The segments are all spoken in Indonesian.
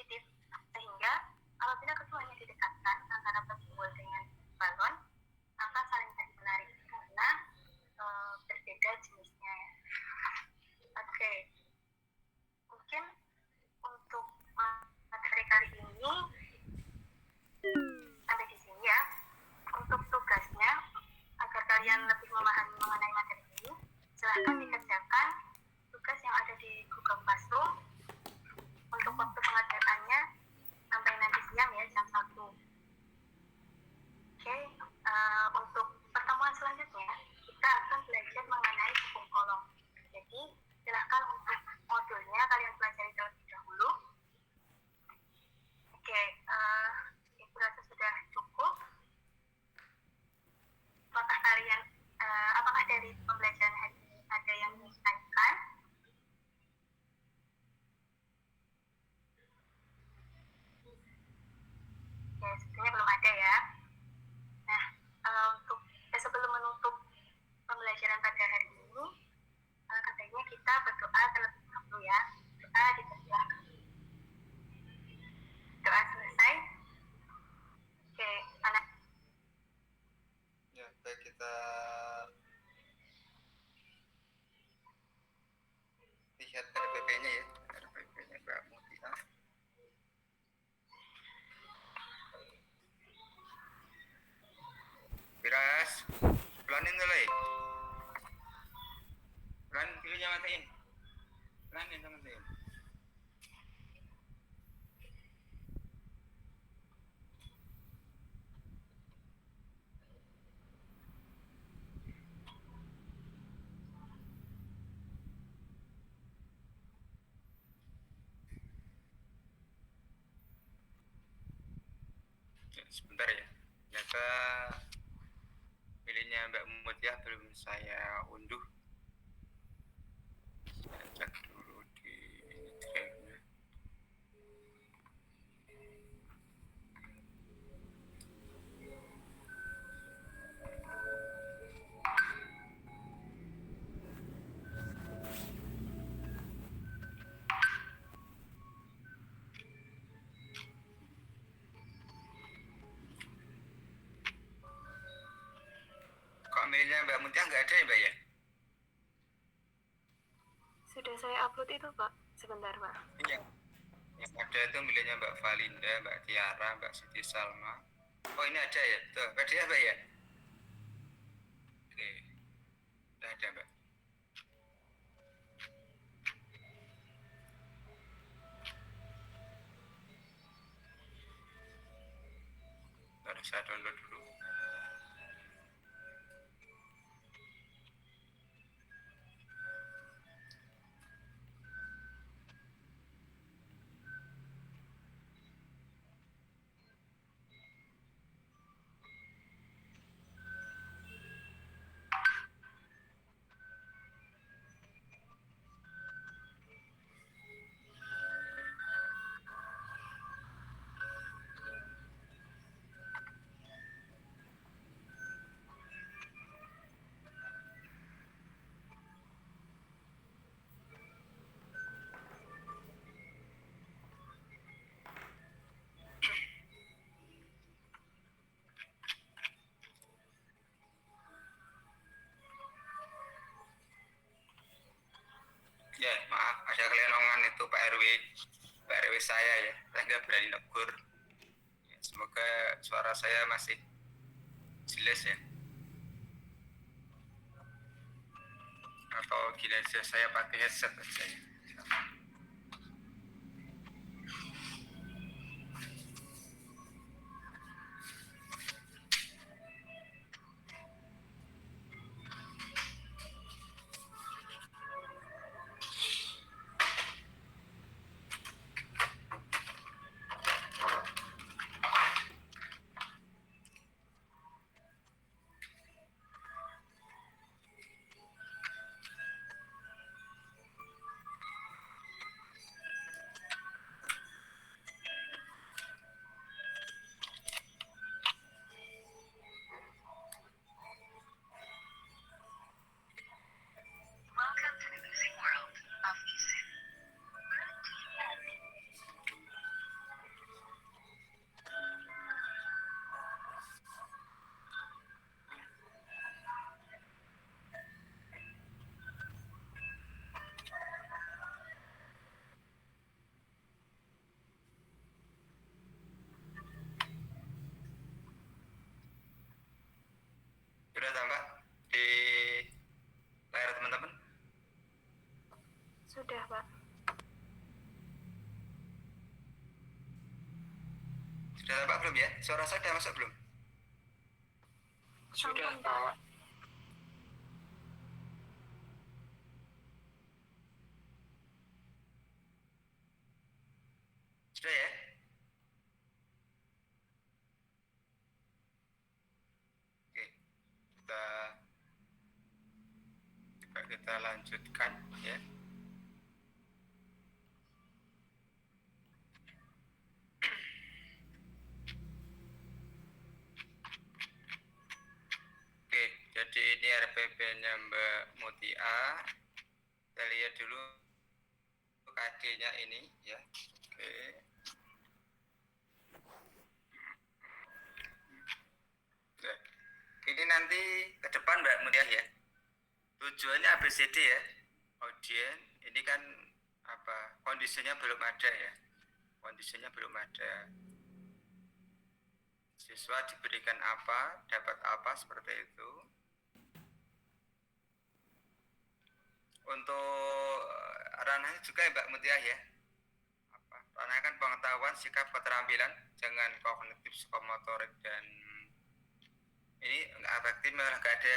positif, sehingga apabila keduanya didekatkan antara penjual dengan balon akan saling menarik karena berbeda jenisnya. Oke, mungkin untuk materi kali ini sampai di sini ya. Untuk tugasnya, agar kalian lebih memahami mengenai materi ini, silahkan dikerjakan tugas yang ada di Google Classroom. Untuk waktu pengerjaannya sampai nanti siang ya, jam 1. Oke, untuk pertemuan selanjutnya kita akan belajar mengenai hukum kolom. Jadi silahkan untuk modulnya kalian pelajari terlebih dahulu. Oke, itu rasa sudah cukup. Apakah dari pembelajaran hari ini ada yang ingin ditanyakan? Ya, sebenarnya belum ada ya. Nah, sebelum menutup pembelajaran pada hari ini, katanya kita berdoa terlebih dahulu ya. Doa dipersilakan. Doa selesai. Oke, anak. Ya, baik, kita lihat RPP-nya ya. RPP-nya Mbak Mutia. Biras, pelanin dulu ya. Pelan, pilihnya matiin. Pelanin teman-teman. Sebentar ya, ternyata pilihnya Mbak Mutia belum saya unduh. Saya cek dulu di drive-nya. Kok mailnya Mbak Mutia nggak ada ya Mbak ya? Sudah saya upload itu Pak, sebentar Pak. Iya. Yang ada itu miliknya Mbak Valinda, Mbak Tiara, Mbak Siti Salma. Oh ini ada ya? Tuh, ada ya Mbak ya? Oke, udah ada Mbak. Harus saya download dulu. Ya, maaf, ada kelewatan itu Pak RW saya ya, saya nggak berani negur. Ya, semoga suara saya masih jelas ya. Atau gini aja, saya pakai headset aja ya. Sudah tampak belum ya? Suara saya sudah masuk belum? Sudah, Sampun, Pak. Sudah ya? Oke, kita lanjutkan ya. Oke, jadi ini RPP-nya Mbak Mutia. Kita lihat dulu KD-nya ini ya. Oke. Oke. Ini nanti ke depan Mbak Mutia ya. Tujuannya ABCD ya. Audien, ini kan apa? Kondisinya belum ada ya. Kondisinya belum ada. Siswa diberikan apa, dapat apa, seperti itu. Untuk ranahnya juga ya Mbak Mutia ya. Ranahnya kan pengetahuan, sikap, keterampilan, jangan kognitif, psikomotorik, dan ini nggak efektif, malah nggak ada,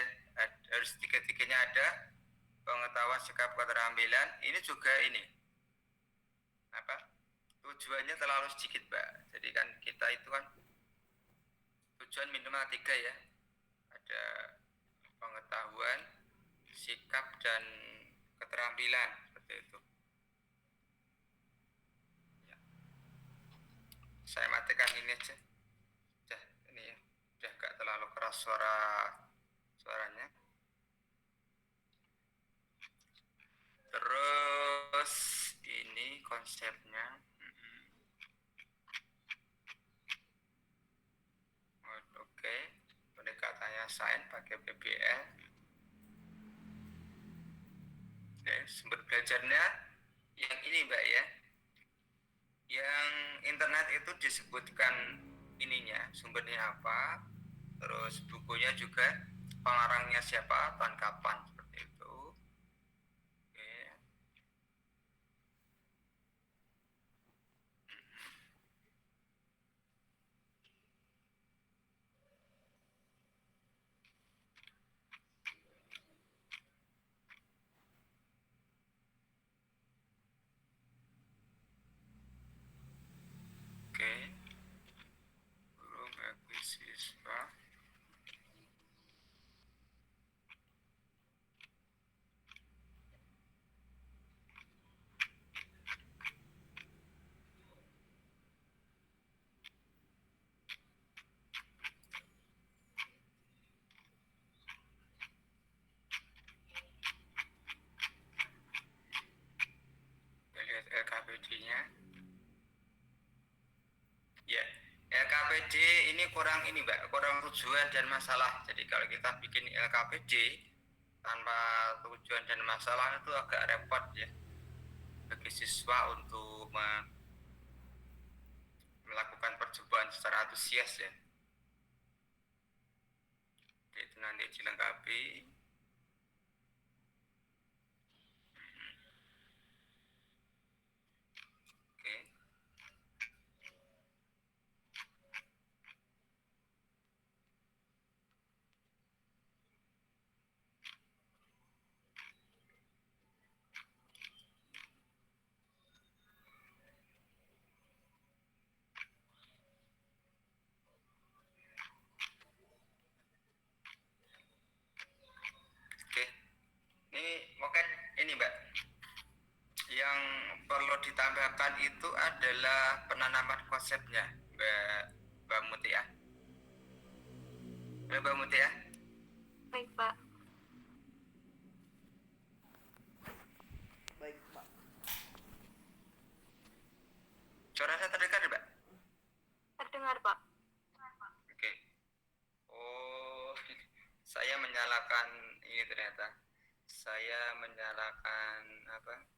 harus tiga-tiganya ada. Pengetahuan, sikap, keterampilan, ini juga ini apa? Tujuannya terlalu sedikit Mbak. Jadi kan kita itu kan tujuan minimal 3 ya. Ada pengetahuan, sikap, dan keterampilan, seperti itu. Ya. Saya matikan ini aja. Udah, ini ya. Udah gak terlalu keras suaranya. Terus ini konsepnya. Oke, pendekatannya sains pakai PBL. Oke, sumber belajarnya yang ini Mbak ya. Yang internet itu disebutkan ininya, sumbernya apa, terus bukunya juga, pengarangnya siapa, tahun kapan, seperti itu. Oke. Oke. Guru bagi siswa. Kita lihat LKPD-nya. Ya, LKPD ini kurang ini Mbak, kurang tujuan dan masalah. Jadi kalau kita bikin LKPD tanpa tujuan dan masalah itu agak repot ya bagi siswa untuk melakukan percobaan secara antusias ya. Itu nanti dilengkapi. Oke. Oke. Ini mungkin ini Mbak. Yang perlu ditambahkan itu adalah penanaman konsepnya, Mbak Mutia. Mbak Mutia. Baik, Pak. Baik, Pak. Suara saya terdengar, Mbak? Terdengar, Pak. Oke. Oh, saya menyalakan ini ternyata. Saya menyalakan apa?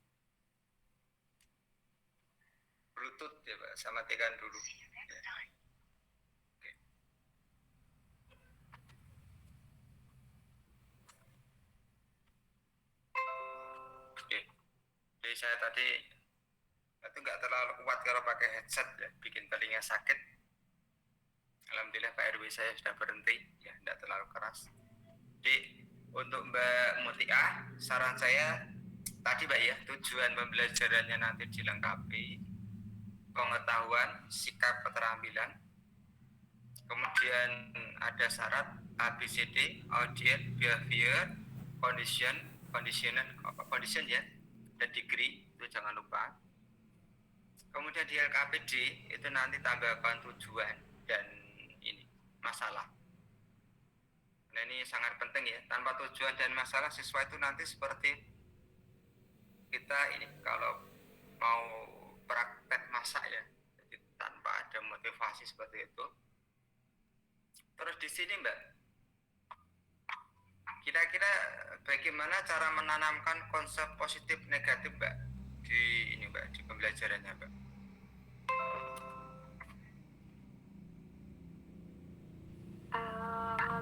Bluetooth ya Pak, saya matikan dulu. Ya. Oke. Oke. Jadi saya tadi itu nggak terlalu kuat kalau pakai headset ya, bikin telinga sakit. Alhamdulillah Pak RW saya sudah berhenti, ya tidak terlalu keras. Jadi untuk Mbak Mutiah, saran saya tadi Mbak ya, tujuan pembelajarannya nanti dilengkapi pengetahuan, sikap, keterampilan. Kemudian ada syarat ABCD, audience, behavior, condition, condition ya, dan degree itu jangan lupa. Kemudian di LKPD itu nanti tambahkan tujuan dan ini masalah. Nah ini sangat penting ya. Tanpa tujuan dan masalah siswa itu nanti seperti kita ini kalau mau praktek masak ya, jadi tanpa ada motivasi seperti itu. Terus di sini Mbak, kira-kira bagaimana cara menanamkan konsep positif negatif Mbak di ini Mbak, di pembelajarannya Mbak?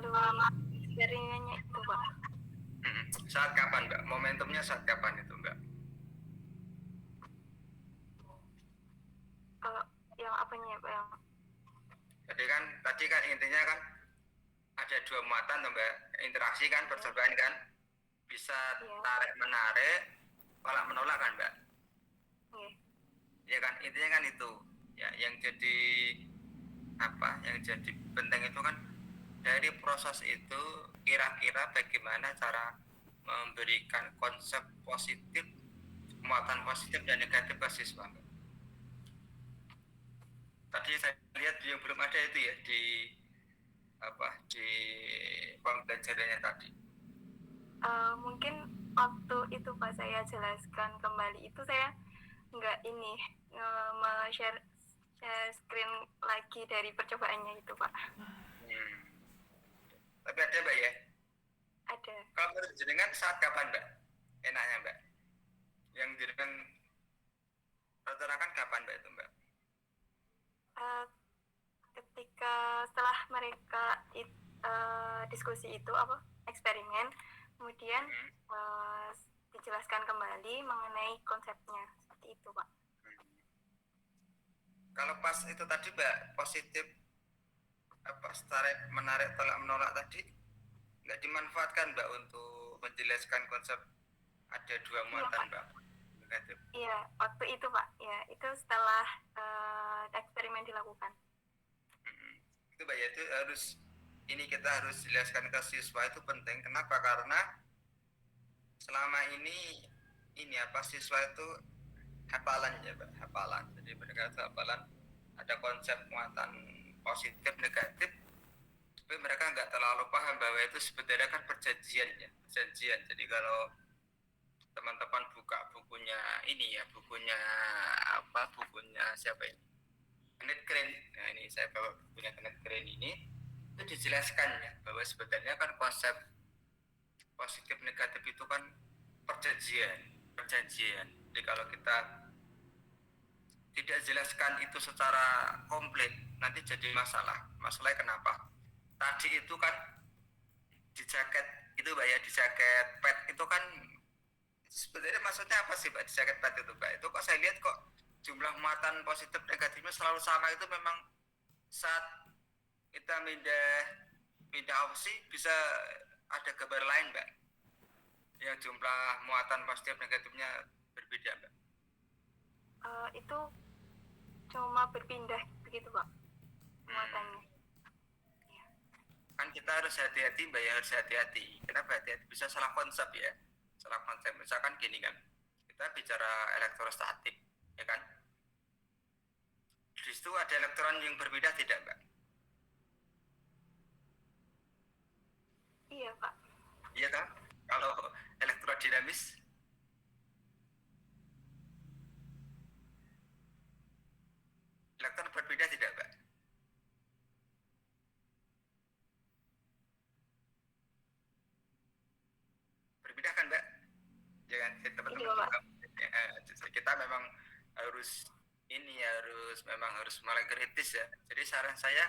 Melalui eksperimennya itu Pak. Saat kapan Mbak? Momentumnya saat kapan itu Mbak? Yang apanya ya Pak? Yang Jadi kan tadi kan intinya kan ada dua muatan tuh Mbak, interaksi kan, percobaan kan, bisa tarik menarik, tolak menolak kan Mbak? Ya kan intinya kan itu ya, yang jadi apa, yang jadi penting itu kan dari proses itu kira-kira bagaimana cara memberikan konsep positif, muatan positif dan negatif ke siswa. Tadi saya lihat yang belum ada itu ya di apa, di pembelajarannya tadi. Mungkin waktu itu Pak saya jelaskan kembali itu saya nggak ini share screen lagi dari percobaannya itu Pak. Tapi ada Mbak ya? Ada. Kalau menurut jenengan saat kapan Mbak? Enaknya Mbak? Yang jenengan rencanakan kapan Mbak itu Mbak? Ketika setelah mereka diskusi itu apa eksperimen, kemudian dijelaskan kembali mengenai konsepnya seperti itu Pak. Kalau pas itu tadi Mbak positif apa, tarik menarik tolak menolak tadi nggak dimanfaatkan Mbak untuk menjelaskan konsep ada dua muatan Mbak? Negatif. Iya, waktu itu Pak. Ya, itu setelah eksperimen dilakukan. Itu Mbak ya, itu harus ini kita harus jelaskan ke siswa itu penting. Kenapa? Karena selama ini apa, siswa itu hafalan ya Mbak, hafalan. Jadi mereka hafalan ada konsep muatan positif negatif, tapi mereka nggak terlalu paham bahwa itu sebenarnya kan perjanjian ya, perjanjian. Jadi kalau teman-teman buka bukunya ini ya, bukunya apa, bukunya siapa ini, Kenneth Green. Nah ini saya bawa bukunya Kenneth Green ini, itu dijelaskan ya bahwa sebenarnya kan konsep positif negatif itu kan perjanjian. Jadi kalau kita tidak jelaskan itu secara komplit, nanti jadi masalah. Masalahnya kenapa? Tadi itu kan di jaket itu Mbak ya, di jaket pet itu kan sebenarnya maksudnya apa sih Mbak di jaket pet itu Mbak? Itu kok saya lihat kok jumlah muatan positif negatifnya selalu sama, itu memang saat kita pindah opsi bisa ada gambar lain Mbak yang jumlah muatan positif negatifnya berbeda Mbak? Itu cuma berpindah begitu Pak muatannya. Kan kita harus hati-hati Mbak ya, harus hati-hati. Kenapa hati-hati? Bisa salah konsep ya, salah konsep. Misalkan gini kan, kita bicara elektrostatik ya kan, di situ ada elektron yang berbeda tidak Mbak? Iya Pak. Iya kan? Kalau elektrodinamis elektron berbeda tidak Mbak? Berbeda kan Mbak? Jangan teman-teman kita memang harus ini, harus mulai kritis ya. Jadi saran saya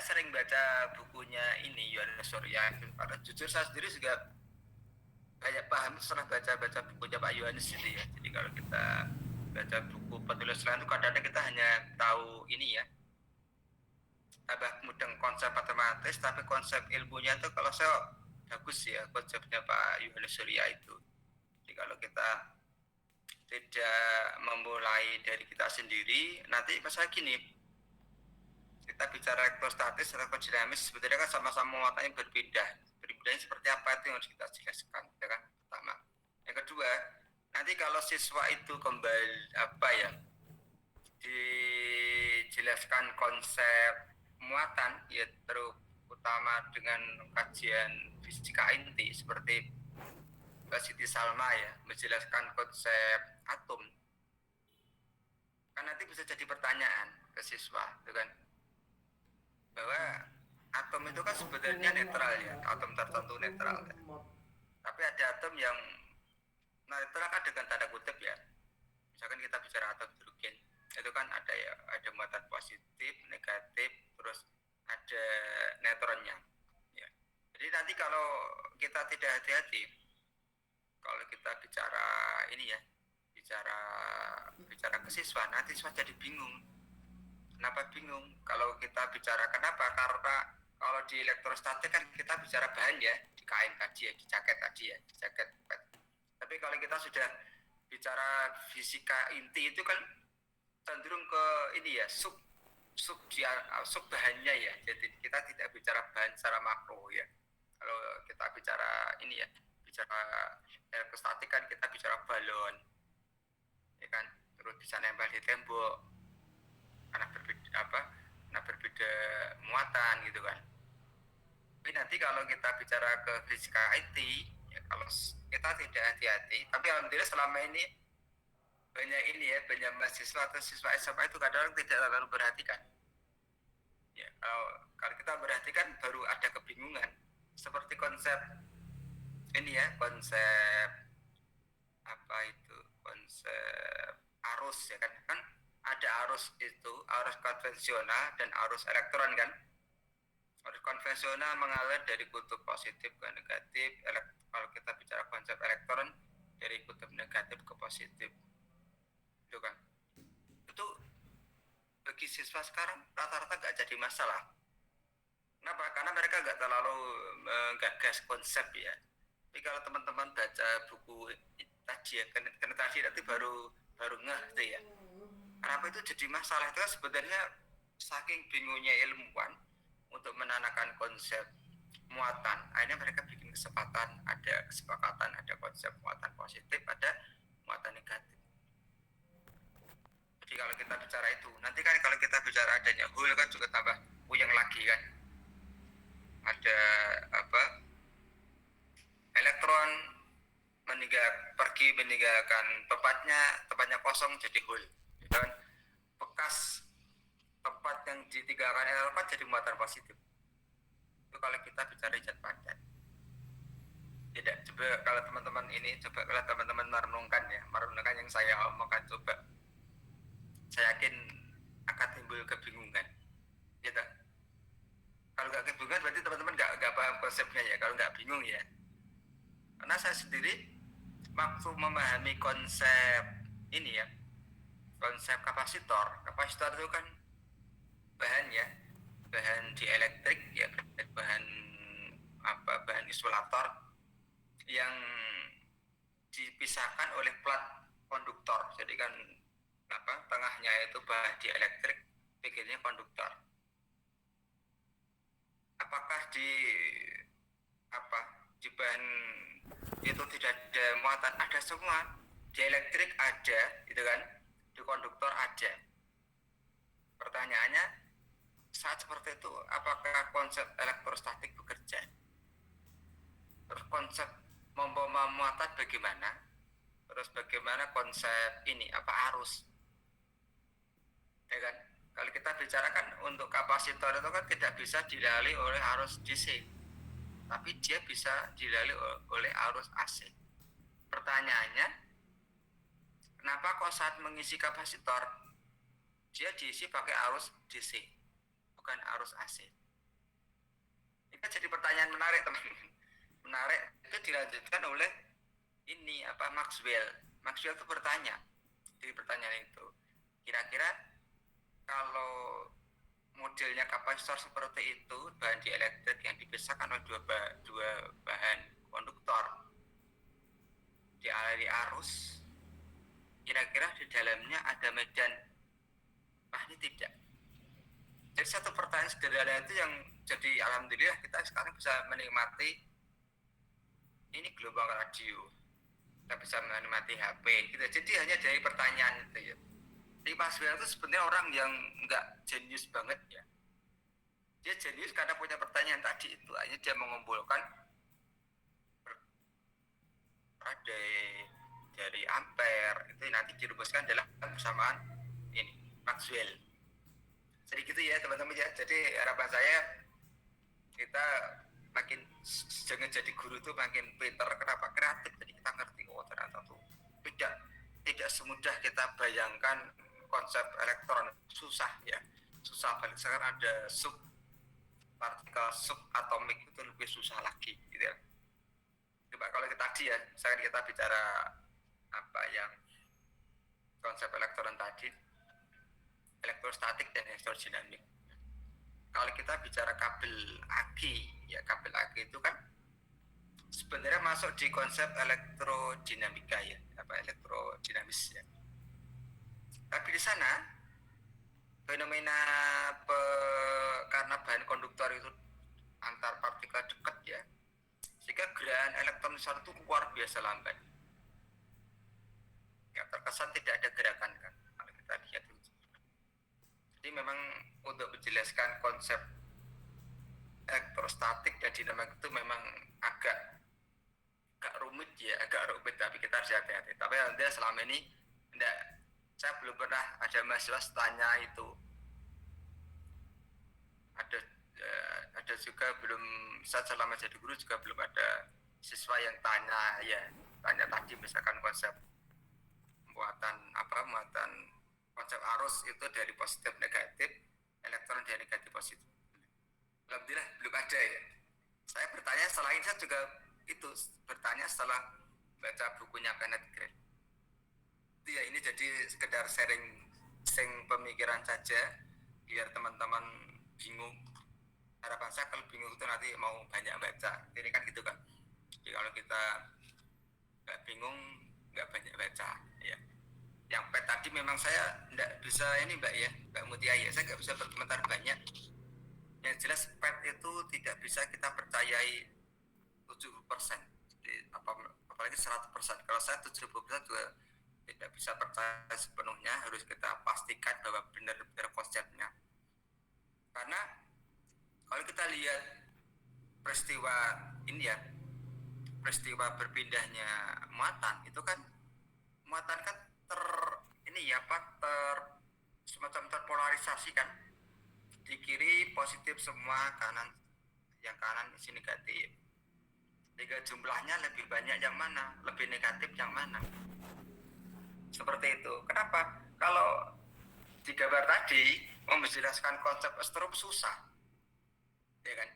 sering baca bukunya ini Yohanes Surya. Karena jujur saya sendiri juga banyak paham setelah baca bukunya Pak Yohanes itu ya. Jadi kalau kita baca buku penulis lain itu kadang-kadang kita hanya tahu ini ya, tambah mudeng konsep matematis, tapi konsep ilmunya itu kalau saya bagus ya konsepnya Pak Yohanes Surya itu. Jadi kalau kita tidak memulai dari kita sendiri, nanti misalnya gini, kita bicara elektrostatis, elektrodinamis sebetulnya kan sama-sama muatannya berbeda. Berbedanya seperti apa itu yang harus kita jelaskan, ya kan? Pertama. Yang kedua, nanti kalau siswa itu kembali apa ya, dijelaskan konsep muatan ya terutama dengan kajian fisika inti seperti Mbak Siti Salma ya menjelaskan konsep atom, kan nanti bisa jadi pertanyaan ke siswa itu kan, bahwa atom itu kan sebenarnya netral ya, atom tertentu netral ya. Tapi ada atom yang netral kan dengan tanda kutip ya, misalkan kita bicara atom hidrogen itu kan ada ya, ada muatan positif, negatif, terus ada neutronnya ya. Jadi nanti kalau kita tidak hati-hati, kalau kita bicara ini ya, bicara ke siswa, nanti siswa jadi bingung. Kenapa bingung? Kalau kita bicara kenapa? Karena kalau di elektrostatik kan kita bicara bahan ya, di kain tadi ya, di jaket tadi ya, di jaket. Tapi kalau kita sudah bicara fisika inti itu kan cenderung ke ini ya, sub bahannya ya. Jadi kita tidak bicara bahan secara makro ya. Kalau kita bicara ini ya, bicara elektrostatik kan kita bicara balon, ya kan? Terus bisa nempel di tembok, karena berbeda muatan gitu kan. Tapi nanti kalau kita bicara ke fisika IT, ya kalau kita tidak hati-hati, tapi alhamdulillah selama ini banyak ini ya, banyak mahasiswa atau siswa SMA itu kadang tidak terlalu perhatikan. Ya, kalau kita perhatikan baru ada kebingungan. Seperti konsep ini ya, konsep apa itu, konsep arus ya kan, ada arus itu, arus konvensional dan arus elektron kan. Arus konvensional mengalir dari kutub positif ke negatif. Kalau kita bicara konsep elektron dari kutub negatif ke positif, itu kan. Itu bagi siswa sekarang rata-rata nggak jadi masalah. Kenapa? Karena mereka nggak terlalu menggagas konsep ya. Tapi kalau teman-teman baca buku tadi ya, karena tadi nanti baru ngeh gitu ya. Kenapa itu jadi masalah? Itu kan sebenarnya saking bingungnya ilmuwan untuk menanamkan konsep muatan, akhirnya mereka bikin kesepakatan, ada konsep muatan positif, ada muatan negatif. Jadi kalau kita bicara itu, nanti kan kalau kita bicara adanya hole kan juga tambah puyeng lagi kan. Ada apa? Elektron pergi meninggalkan tempatnya kosong jadi hole. Dan bekas tempat yang ditinggalkan elektron jadi muatan positif. Itu kalau kita bicara zat padat. Tidak, coba kalau teman-teman merenungkan yang saya omongkan, coba saya yakin akan timbul kebingungan gitu. Kalau nggak kebingungan berarti teman-teman nggak paham konsepnya ya, kalau nggak bingung ya. Karena saya sendiri waktu memahami konsep ini ya, konsep kapasitor itu kan bahan ya, bahan dielektrik ya, bahan isolator yang dipisahkan oleh plat konduktor. Jadi kan tengahnya itu bahan dielektrik, pinggirnya konduktor. Apakah di bahan itu tidak ada muatan? Ada semua. Di elektrik ada, gitu kan? Di konduktor ada. Pertanyaannya, saat seperti itu apakah konsep elektrostatik bekerja? Terus konsep membawa muatan bagaimana? Terus bagaimana konsep ini arus? Ya kan? Kalau kita bicarakan untuk kapasitor itu kan tidak bisa dilalui oleh arus DC, tapi dia bisa dilalui oleh arus AC. Pertanyaannya, kenapa kok saat mengisi kapasitor dia diisi pakai arus DC, bukan arus AC? Ini jadi pertanyaan menarik, teman-teman. Menarik itu dilanjutkan oleh ini Maxwell itu bertanya di pertanyaan itu, kira-kira kalau modelnya adanya kapasitor seperti itu, bahan dielektrik yang dipisahkan oleh dua bahan konduktor dialiri arus, kira-kira di dalamnya ada medan? Nah, ini tidak. Jadi satu pertanyaan sederhana itu yang jadi alhamdulillah kita sekarang bisa menikmati ini gelombang radio, kita bisa menikmati HP gitu. Jadi hanya dari pertanyaan itu ya. Jadi Mas Wil itu sebenarnya orang yang nggak jenius banget ya. Dia jenius karena punya pertanyaan tadi itu, hanya dia mengumpulkan dari ampere itu nanti dirumuskan dalam persamaan ini Maxwell. Jadi gitu ya teman-teman ya. Jadi harapan saya kita makin jangan jadi guru tuh makin pinter, kenapa kreatif, jadi kita ngerti oh ternyata tuh tidak semudah kita bayangkan konsep elektron, susah ya, susah. Balik sekarang ada partikel subatomik itu lebih susah lagi gitu ya. Coba kalau kita tadi ya, misalkan kita bicara apa yang konsep elektron tadi, elektrostatik dan elektrodinamik. Kalau kita bicara kabel aki, ya kabel aki itu kan sebenarnya masuk di konsep elektrodinamika ya, apa elektrodinamis ya. Tapi di sana fenomena karena bahan konduktor itu antar partikel dekat ya, sehingga gerakan elektron di sana itu luar biasa lambat. Ya, terkesan tidak ada gerakan kan kalau kita lihat itu. Jadi memang untuk menjelaskan konsep elektrostatik dan dinamika itu memang agak rumit ya, tapi kita harus hati-hati. Tapi alhamdulillah selama ini saya belum pernah ada mahasiswa tanya itu. Ada juga belum, saya selama jadi guru juga belum ada siswa yang tanya tadi misalkan konsep muatan konsep arus itu dari positif negatif, elektron dari negatif positif. Alhamdulillah belum ada ya. Saya bertanya setelah ini, saya juga itu bertanya setelah baca bukunya Kenneth Grant. Itu ya, ini jadi sekedar sharing pemikiran saja biar teman-teman bingung. Harapan saya kalau bingung itu nanti mau banyak baca. Ini kan gitu kan. Jadi kalau kita nggak bingung, nggak banyak baca ya. Yang PET tadi memang saya nggak bisa ini Mbak ya, Mbak Mutia ya, saya nggak bisa berkomentar banyak. Yang jelas PET itu tidak bisa kita percayai 70%. Jadi, apalagi 100%. Kalau saya 70% juga tidak bisa percaya sepenuhnya, harus kita pastikan bahwa benar-benar konsepnya. Karena kalau kita lihat peristiwa ini ya, peristiwa berpindahnya muatan itu kan, muatan kan semacam terpolarisasi kan, di kiri positif semua, yang kanan isi negatif. Sehingga jumlahnya lebih banyak yang mana, lebih negatif yang mana. Seperti itu. Kenapa? Kalau di gambar tadi menjelaskan konsep strom susah, ya kan?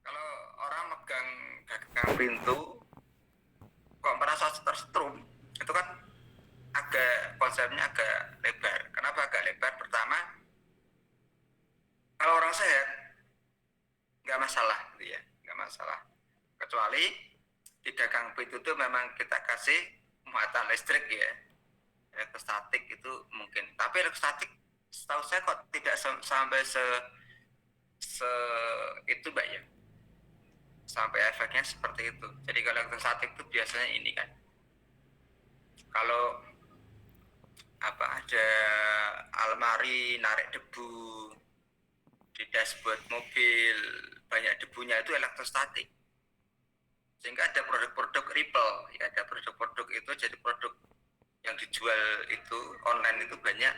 Kalau orang megang gagang pintu kok merasa terstrom, itu kan konsepnya agak lebar. Kenapa agak lebar? Pertama, kalau orang sehat nggak masalah, gitu ya, nggak masalah. Kecuali di gagang pintu itu memang kita kasih muatan listrik ya, elektrostatik itu mungkin. Tapi elektrostatik setahu saya kok tidak sampai itu Mbak ya, sampai efeknya seperti itu. Jadi kalau elektrostatik itu biasanya ini kan, kalau ada almari narik debu di dashboard mobil, banyak debunya, itu elektrostatik. Sehingga ada produk-produk Ripple ya, ada produk-produk itu jadi produk yang dijual itu online itu banyak.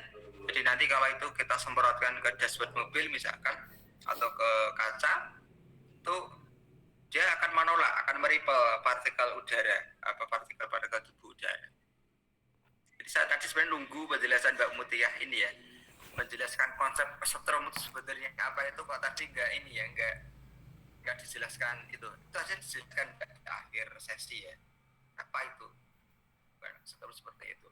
Jadi nanti kalau itu kita semprotkan ke dashboard mobil misalkan atau ke kaca, itu dia akan menolak, akan meripel partikel udara, partikel debu udara. Jadi saya tadi sebenarnya nunggu penjelasan Mbak Mutia ini ya, menjelaskan konsep strom itu sebenarnya apa itu, kok tadi nggak dijelaskan itu aja dijelaskan di akhir sesi ya, apa itu strom seperti itu.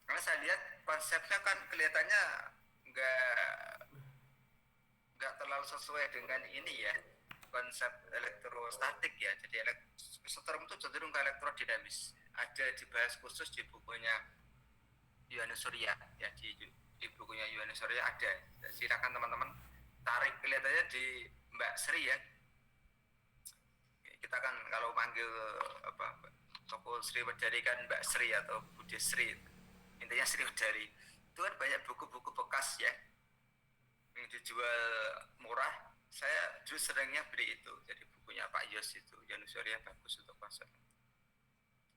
Karena saya lihat konsepnya kan kelihatannya nggak terlalu sesuai dengan ini ya, konsep elektrostatik ya. Jadi isoterm itu cenderung ke elektrodinamis. Ada dibahas khusus di bukunya Yohanes Surya ya, di bukunya Yohanes Surya ada. Silakan teman-teman tarik kelihatannya di Mbak Sri ya. Kita kan kalau manggil apa toko Sri Wedari kan Mbak Sri atau Budi Sri, intinya Sri Wedari. Itu kan banyak buku-buku bekas ya yang dijual murah. Saya justru seringnya beli itu. Jadi bukunya Pak Yos itu, Yohanes Surya, bagus untuk konsep.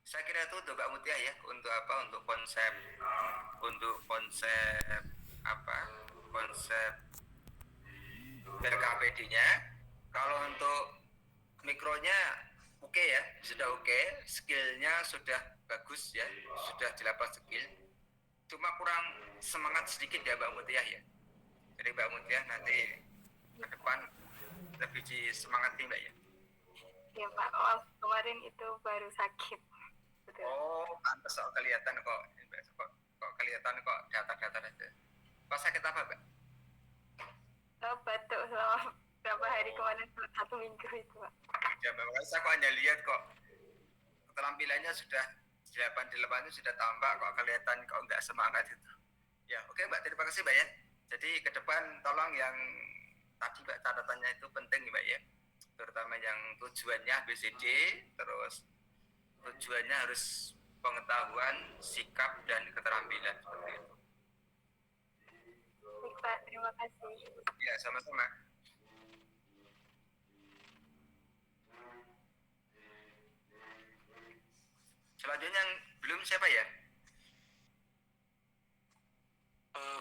Saya kira itu untuk Mbak Mutia ya, untuk apa? Untuk konsep apa? Konsep RKPD-nya. Kalau untuk mikronya oke ya, sudah oke, skillnya sudah bagus ya, sudah 8 skill. Cuma kurang semangat sedikit ya Mbak Mutia ya. Jadi Mbak Mutia nanti ke depan lebih disemangati Mbak ya. Ya Pak, oh, kemarin itu baru sakit. Betul. Oh, pantas kok kelihatan kok kelihatan kok data-data aja. Kok sakit apa Mbak? Oh, batuk selama berapa hari kemarin, 1 minggu itu Pak. Ya memang saya kok hanya lihat kok keterampilannya sudah 8 itu sudah tambah kok kelihatan kok nggak semangat itu. Ya oke Mbak, terima kasih Mbak ya. Jadi ke depan tolong yang tadi Mbak catatannya itu penting Mbak ya. Terutama yang tujuannya ABCD, terus tujuannya harus pengetahuan, sikap, dan keterampilan seperti itu. Baik Pak, terima kasih. Ya sama-sama. Selanjutnya yang belum siapa ya?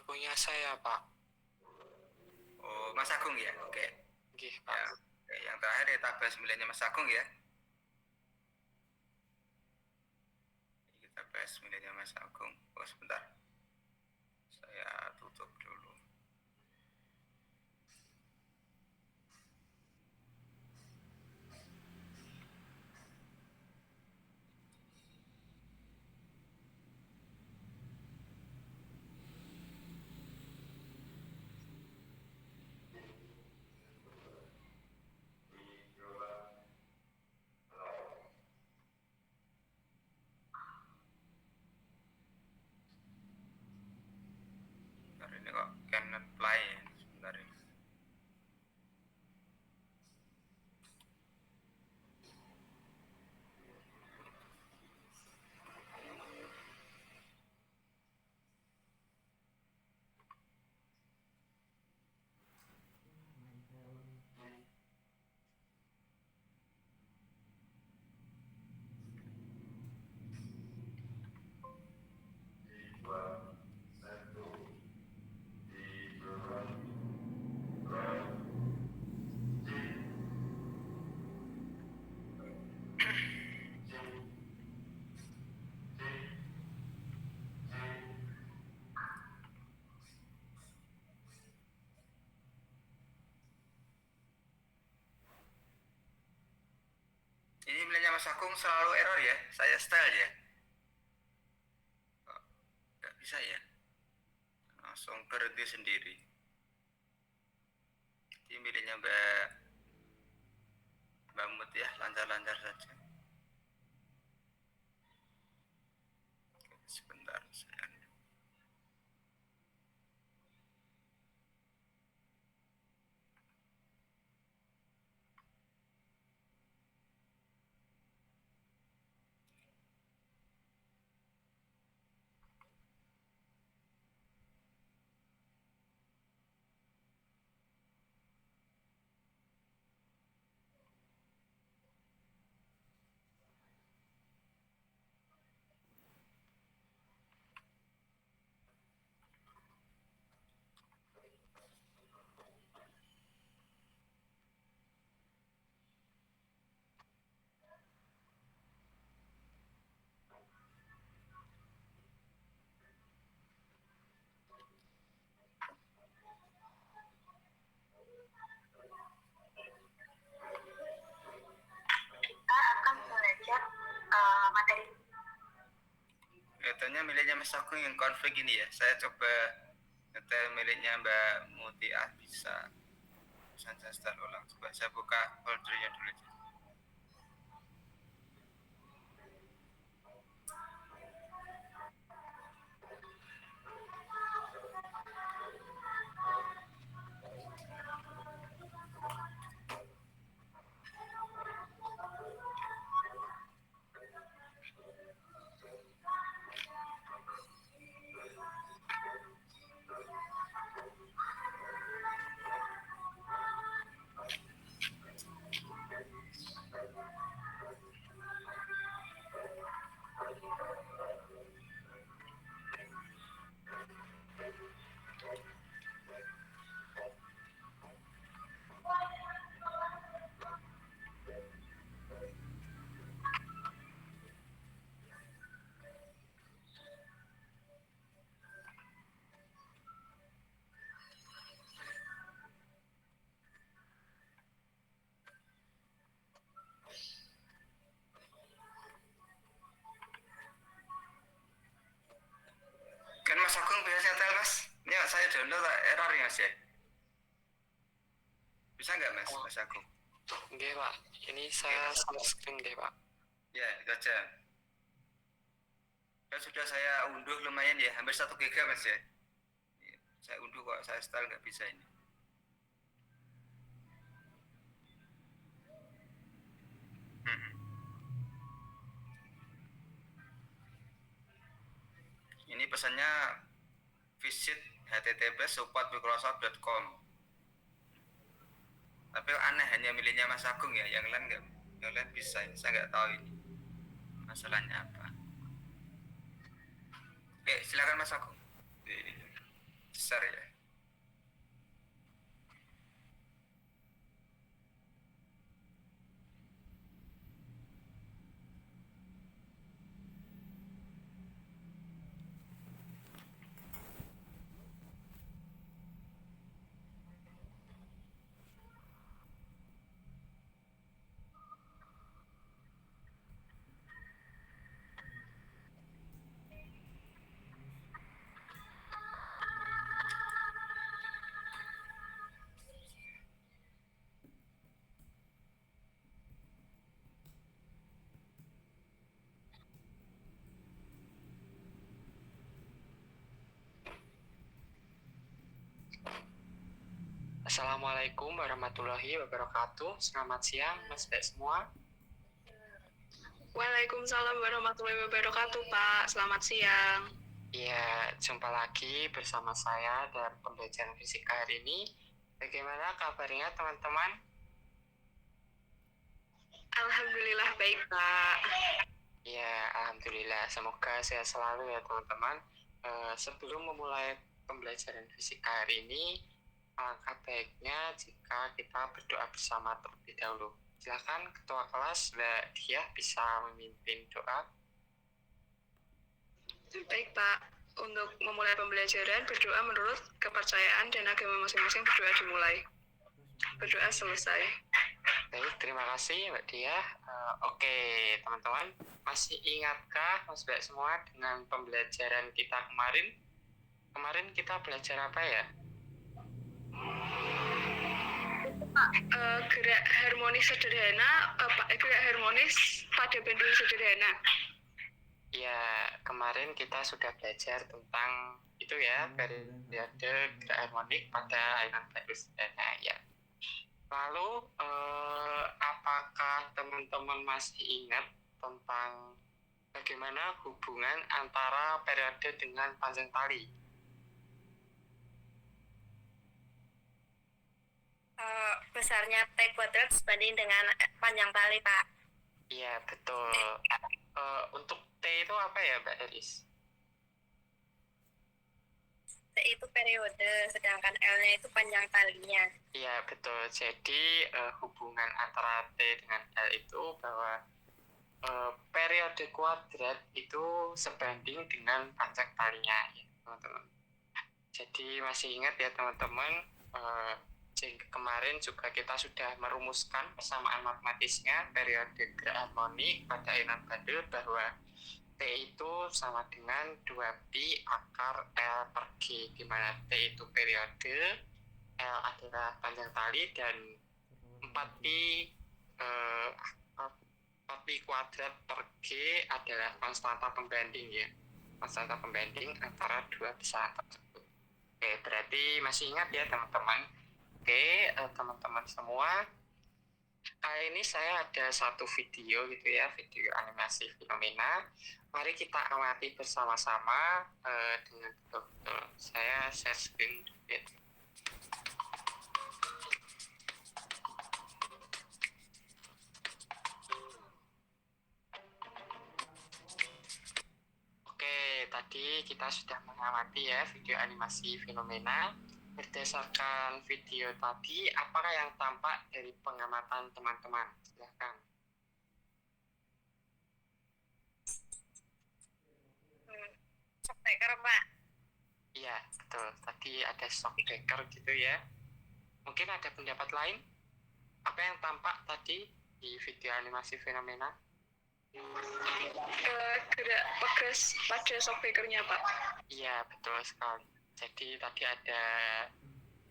Punya saya Pak. Oh Mas Agung ya, oke. Gih Ya, Pak. oke. Yang terakhir database miliknya Mas Agung ya. Database miliknya Mas Agung. Oh sebentar, saya tutup dulu. Sebentar ini kok cannot play ya. Sebentar ini. Ini miliknya Mas Agung selalu error ya. Saya style ya. Kok nggak bisa ya? Langsung berhenti sendiri. Ini miliknya Mbak Mut ya, lancar-lancar saja. Oke, sebentar saya. Kita akan belajar materi. Kelihatannya miliknya Mas Agung yang konflik ini ya. Saya coba ngetel miliknya Mbak Mutia bisa. barusan saya start ulang. Coba saya buka foldernya dulu. Kan Mas Agung bisa nyetel Mas? Ini saya download error ya Mas ya? Bisa nggak Mas Agung? Nggih, Pak. Ini saya share screen nggih, Pak. Ya, itu aja. Kan sudah saya unduh lumayan ya, hampir 1 giga Mas ya. Saya unduh kok, saya install nggak bisa ini. Ini pesannya visit http://support.microsoft.com. Tapi aneh hanya miliknya Mas Agung ya, yang lain nggak, yang lain bisa. Saya nggak tahu ini masalahnya apa. Oke, silakan Mas Agung. Share ya. Assalamualaikum warahmatullahi wabarakatuh. Selamat siang, Mas Dek semua. Waalaikumsalam warahmatullahi wabarakatuh, Pak. Selamat siang. Ya, jumpa lagi bersama saya dalam pembelajaran fisika hari ini. Bagaimana kabarnya teman-teman? Alhamdulillah baik, Pak. Ya, alhamdulillah. Semoga sehat selalu ya teman-teman. Sebelum memulai pembelajaran fisika hari ini, alangkah baiknya jika kita berdoa bersama terlebih dahulu. Silakan Ketua Kelas Mbak Diah bisa memimpin doa. Baik, Pak. Untuk memulai pembelajaran, berdoa menurut kepercayaan dan agama masing-masing, berdoa dimulai. Berdoa selesai. Baik, terima kasih Mbak Diah. Oke, teman-teman, masih ingatkah Mas Mbak semua dengan pembelajaran kita kemarin? Kemarin kita belajar apa ya? Gerak harmonis sederhana, gerak harmonis pada bendung sederhana. Ya, kemarin kita sudah belajar tentang itu ya, periode gerak harmonik pada ainan batu sederhana ya. Lalu, apakah teman-teman masih ingat tentang bagaimana hubungan antara periode dengan panjang tali? Besarnya T kuadrat sebanding dengan panjang tali, Pak. Iya, betul. Untuk T itu apa ya, Mbak Eris? T itu periode, sedangkan L-nya itu panjang talinya. Iya, betul. Jadi, hubungan antara T dengan L itu bahwa periode kuadrat itu sebanding dengan panjang talinya, ya, teman-teman. Jadi, masih ingat ya, teman-teman, kemarin juga kita sudah merumuskan persamaan matematisnya periode gerak harmonik pada ainan batu bahwa T itu sama dengan 2pi akar L per G, di mana T itu periode, L adalah panjang tali, dan 4pi 4pi kuadrat per G adalah konstanta pembanding ya. Konstanta pembanding antara dua besaran tersebut. Oke, berarti masih ingat ya teman-teman. Oke, teman-teman semua, kali ini saya ada satu video gitu ya, video animasi fenomena. Mari kita amati bersama-sama dengan betul-betul. Saya share screen ya. Oke, tadi kita sudah mengamati ya video animasi fenomena. Berdasarkan video tadi, apakah yang tampak dari pengamatan teman-teman? Silahkan. Shockbreaker, Pak. Iya, betul. Tadi ada shockbreaker gitu ya. Mungkin ada pendapat lain? Apa yang tampak tadi di video animasi fenomena? Gerak pegas pada shockbreaker-nya, Pak. Iya, betul sekali. Jadi tadi ada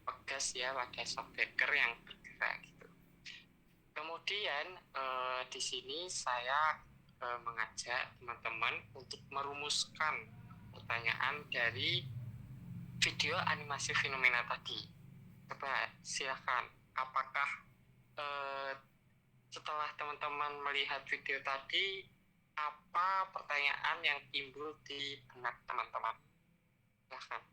pegas ya pada shockbreaker yang bergerak gitu. Kemudian di sini saya mengajak teman-teman untuk merumuskan pertanyaan dari video animasi fenomena tadi. Coba silakan, apakah setelah teman-teman melihat video tadi, apa pertanyaan yang timbul di benak teman-teman? Silakan.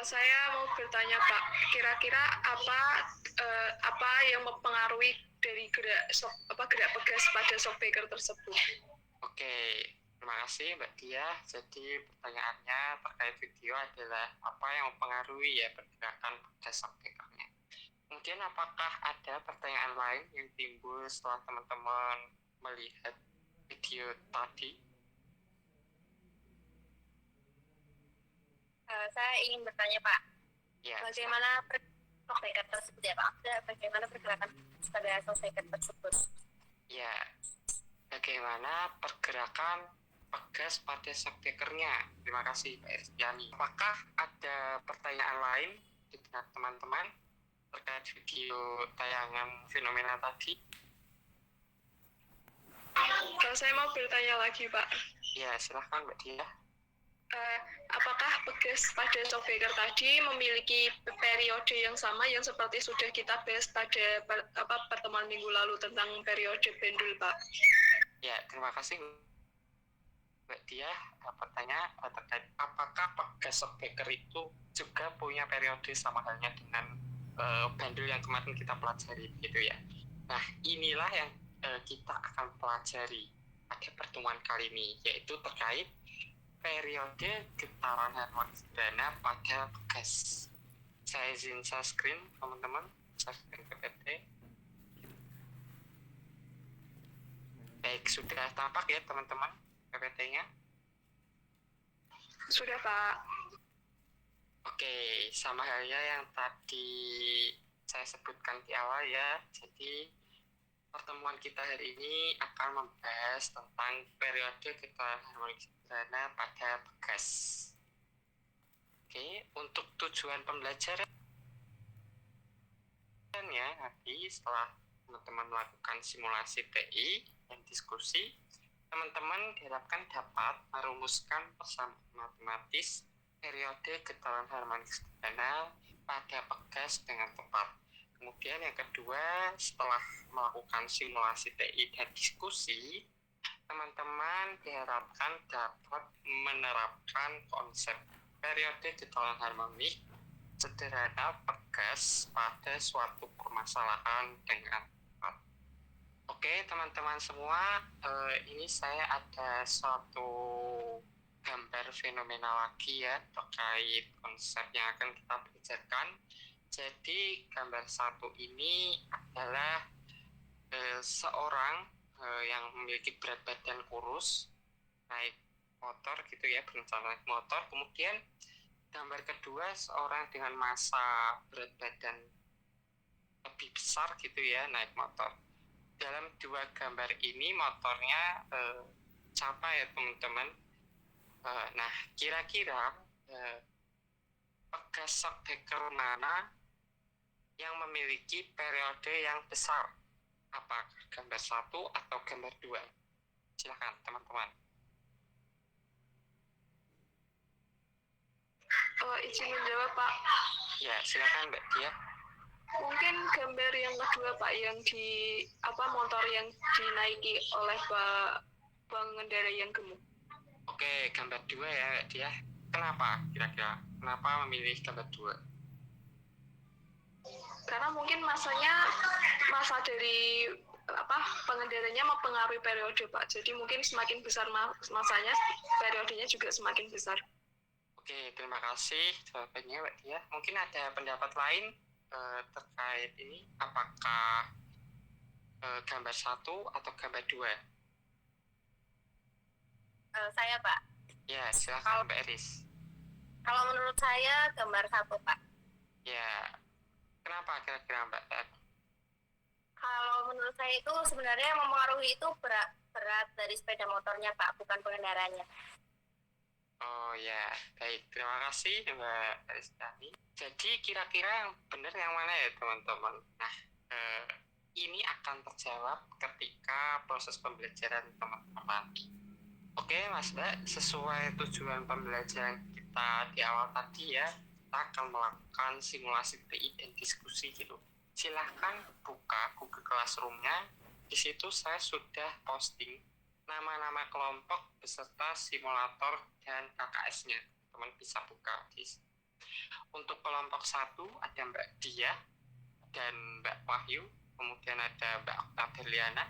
Saya mau bertanya, Pak, kira-kira apa yang mempengaruhi dari gerak pegas pada shockbreaker tersebut? Oke, terima kasih Mbak Dia. Jadi pertanyaannya terkait video adalah apa yang mempengaruhi ya pergerakan pada shockbreaker-nya. Kemudian apakah ada pertanyaan lain yang timbul setelah teman-teman melihat video tadi? Saya ingin bertanya, Pak, Ya, bagaimana shockbreaker tersebut ya, Pak? Bagaimana pergerakan pada shockbreaker tersebut? ya, bagaimana pergerakan pegas pada shockbreaker-nya? Terima kasih Pak Irjani. Apakah ada pertanyaan lain di benak teman-teman terkait video tayangan fenomena tadi? Saya mau bertanya lagi, Pak. Ya, silahkan Mbak Dia. Apakah pegas pada shockbreaker tadi memiliki periode yang sama yang seperti sudah kita bahas pada pertemuan minggu lalu tentang periode pendul, Pak? Ya, terima kasih Mbak Dia. Pertanyaan terkait apakah pegas shockbreaker itu juga punya periode sama halnya dengan bandul yang kemarin kita pelajari gitu ya. Nah, inilah yang kita akan pelajari pada pertemuan kali ini, yaitu terkait periode getaran harmonis sederhana pada pegas. Saya izin share screen, teman-teman. Share screen PPT. Baik, sudah tampak ya teman-teman PPT-nya? Sudah, Pak. Oke, sama halnya yang tadi saya sebutkan di awal ya. Jadi pertemuan kita hari ini akan membahas tentang periode getaran harmonis sederhana pada pegas. Oke, untuk tujuan pembelajaran ya, nanti setelah teman-teman melakukan simulasi TI dan diskusi, teman-teman diharapkan dapat merumuskan persamaan matematis periode getaran harmonis sederhana pada pegas dengan tepat. Kemudian yang kedua, setelah melakukan simulasi TI dan diskusi, teman-teman diharapkan dapat menerapkan konsep periode getaran harmonis sederhana pegas pada suatu permasalahan dengan tepat. Oke, teman-teman semua, ini saya ada suatu gambar fenomena lagi ya terkait konsep yang akan kita belajarkan. Jadi gambar satu ini adalah seorang yang memiliki berat badan kurus naik motor gitu ya, berencana naik motor. Kemudian gambar kedua seorang dengan massa berat badan lebih besar gitu ya, naik motor. Dalam dua gambar ini motornya siapa ya teman-teman? Nah, kira-kira pegas shockbreaker mana yang memiliki periode yang besar? Apakah gambar 1 atau gambar 2? Silakan teman-teman. Izin menjawab Pak. Ya, silakan Mbak Dia. Mungkin gambar yang kedua Pak, yang di motor yang dinaiki oleh pengendara yang gemuk. Oke, gambar 2 ya Mbak Dia. Kenapa kira-kira? Kenapa memilih gambar 2? Karena mungkin masa dari pengendaranya mempengaruhi periode Pak. Jadi mungkin semakin besar masanya, periodenya juga semakin besar. Oke, terima kasih jawabannya Mbak Dia. Mungkin ada pendapat lain terkait ini, apakah gambar 1 atau gambar 2? Saya Pak. Ya, silakan Mbak Eris. Kalau menurut saya gambar 1 Pak. Ya, kenapa kira-kira Mbak? Kalau menurut saya itu sebenarnya yang mempengaruhi itu berat dari sepeda motornya Pak, bukan pengendaranya. Oh ya, baik. Terima kasih Mbak Aristani. Jadi kira-kira yang benar yang mana ya teman-teman? Nah, ini akan terjawab ketika proses pembelajaran teman-teman. Oke Mas Mbak, sesuai tujuan pembelajaran kita di awal tadi ya, kita akan melakukan simulasi TI dan diskusi gitu. Silahkan buka Google Classroom-nya. Di situ saya sudah posting nama-nama kelompok beserta simulator dan KKS-nya. Teman bisa buka. Untuk kelompok 1 ada Mbak Dia dan Mbak Wahyu, kemudian ada Mbak Octaviana.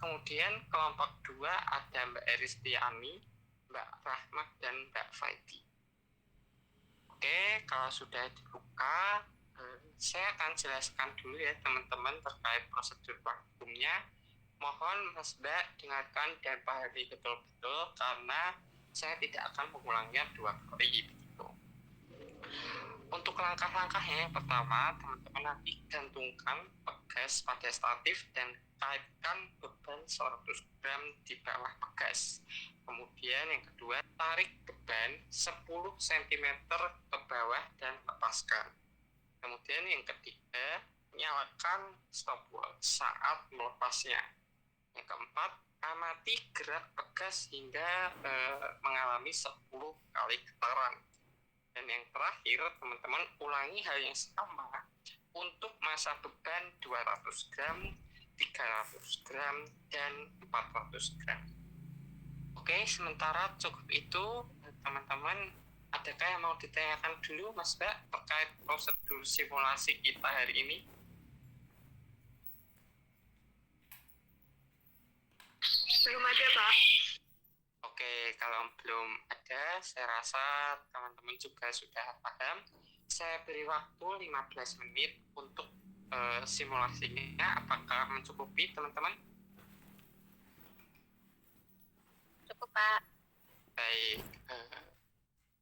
Kemudian kelompok 2 ada Mbak Eristiani, Mbak Rahmat, dan Mbak Faidi. Oke, kalau sudah dibuka, saya akan jelaskan dulu ya teman-teman terkait prosedur waktunya. Mohon Mas Mbak dengarkan dan pahami betul-betul karena saya tidak akan mengulangnya 2 kali begitu. Untuk langkah-langkahnya yang pertama, teman-teman nanti gantungkan pegas pada statif dan kaitkan beban 100 gram di bawah pegas. Kemudian yang kedua, tarik beban 10 cm ke bawah dan lepaskan. Kemudian yang ketiga, nyalakan stopwatch saat melepasnya. Yang keempat, amati gerak pegas hingga mengalami 10 kali getaran. Dan yang terakhir, teman-teman ulangi hal yang sama untuk masa beban 200 gram, 300 gram, dan 400 gram. Oke, sementara cukup itu, teman-teman, adakah yang mau ditanyakan dulu, Mas Mbak, terkait prosedur simulasi kita hari ini? Belum ada Pak. Oke, kalau belum ada, saya rasa teman-teman juga sudah paham. Saya beri waktu 15 menit untuk simulasinya. Apakah mencukupi, teman-teman? Cukup Pak. Baik.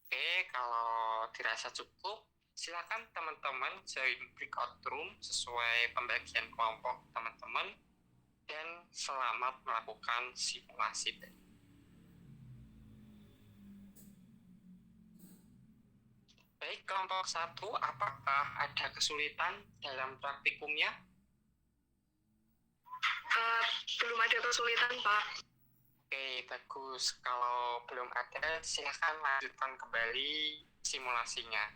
Oke, kalau dirasa cukup, silakan teman-teman join breakout room sesuai pembagian kelompok teman-teman dan selamat melakukan simulasi. Baik, kelompok 1, apakah ada kesulitan dalam praktikumnya? Belum ada kesulitan Pak. Oke, bagus. Kalau belum ada, silakan lanjutkan kembali simulasinya.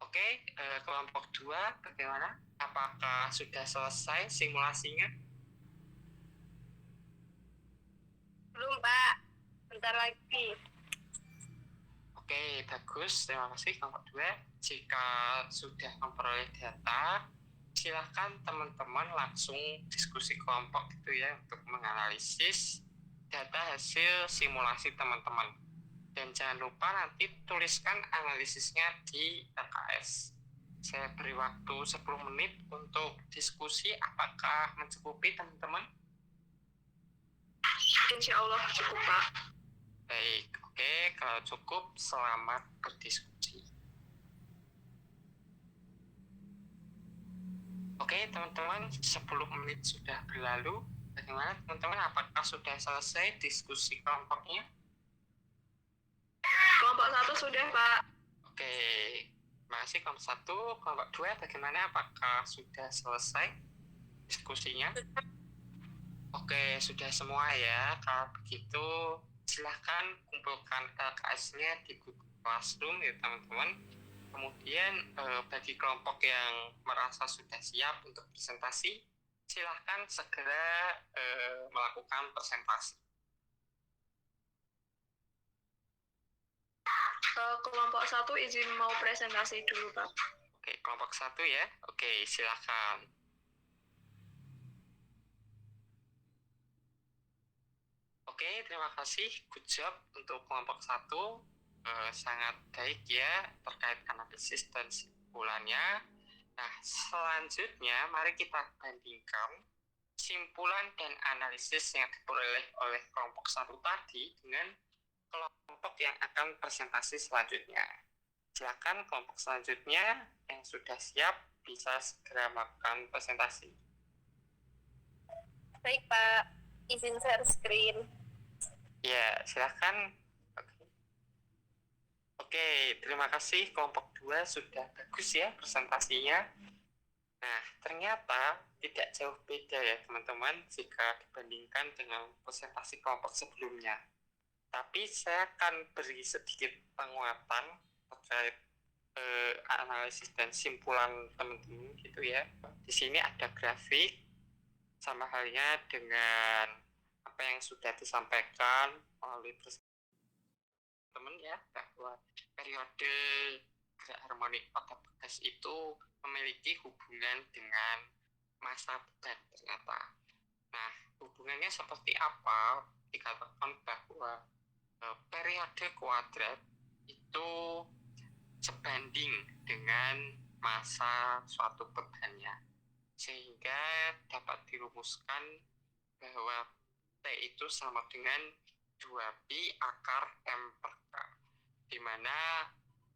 Oke, kelompok 2 bagaimana? Apakah sudah selesai simulasinya? Belum Pak, bentar lagi. Oke, bagus. Terima kasih kelompok 2. Jika sudah memperoleh data, silakan teman-teman langsung diskusi kelompok gitu ya untuk menganalisis data hasil simulasi teman-teman. Dan jangan lupa nanti tuliskan analisisnya di LKS. Saya beri waktu 10 menit untuk diskusi. Apakah mencukupi teman-teman? Insya Allah cukup Pak. Baik, oke. Kalau cukup, selamat berdiskusi. Oke teman-teman, 10 menit sudah berlalu. Bagaimana teman-teman? Apakah sudah selesai diskusi kelompoknya? Kelompok 1 sudah, Pak. Oke, terima kasih. Kelompok 1, kelompok 2 bagaimana? Apakah sudah selesai diskusinya? Oke, sudah semua ya. Kalau begitu, silahkan kumpulkan LKS-nya di Google Classroom ya teman-teman. Kemudian bagi kelompok yang merasa sudah siap untuk presentasi, silahkan segera melakukan presentasi. Kelompok 1 izin mau presentasi dulu, Pak. Oke, kelompok 1 ya. Oke, silahkan. Oke, terima kasih. Good job untuk kelompok 1. Sangat baik ya terkait analisis dan simpulannya. Nah, selanjutnya mari kita bandingkan simpulan dan analisis yang diperoleh oleh kelompok 1 tadi dengan kelompok yang akan presentasi selanjutnya. Silakan kelompok selanjutnya yang sudah siap bisa segera melakukan presentasi. Baik, Pak. Izin share screen. Ya, silakan. Oke, terima kasih. Kelompok 2 sudah bagus ya presentasinya. Nah, ternyata tidak jauh beda ya teman-teman jika dibandingkan dengan presentasi kelompok sebelumnya. Tapi saya akan beri sedikit penguatan terkait analisis dan simpulan teman-teman gitu ya. Di sini ada grafik sama halnya dengan apa yang sudah disampaikan melalui teman ya, bahwa periode gerak harmonik pada bekas itu memiliki hubungan dengan masa beban ternyata. Nah, hubungannya seperti apa? Dikatakan bahwa periode kuadrat itu sebanding dengan masa suatu bebannya, sehingga dapat dirumuskan bahwa T itu sama dengan 2pi akar M per K, di mana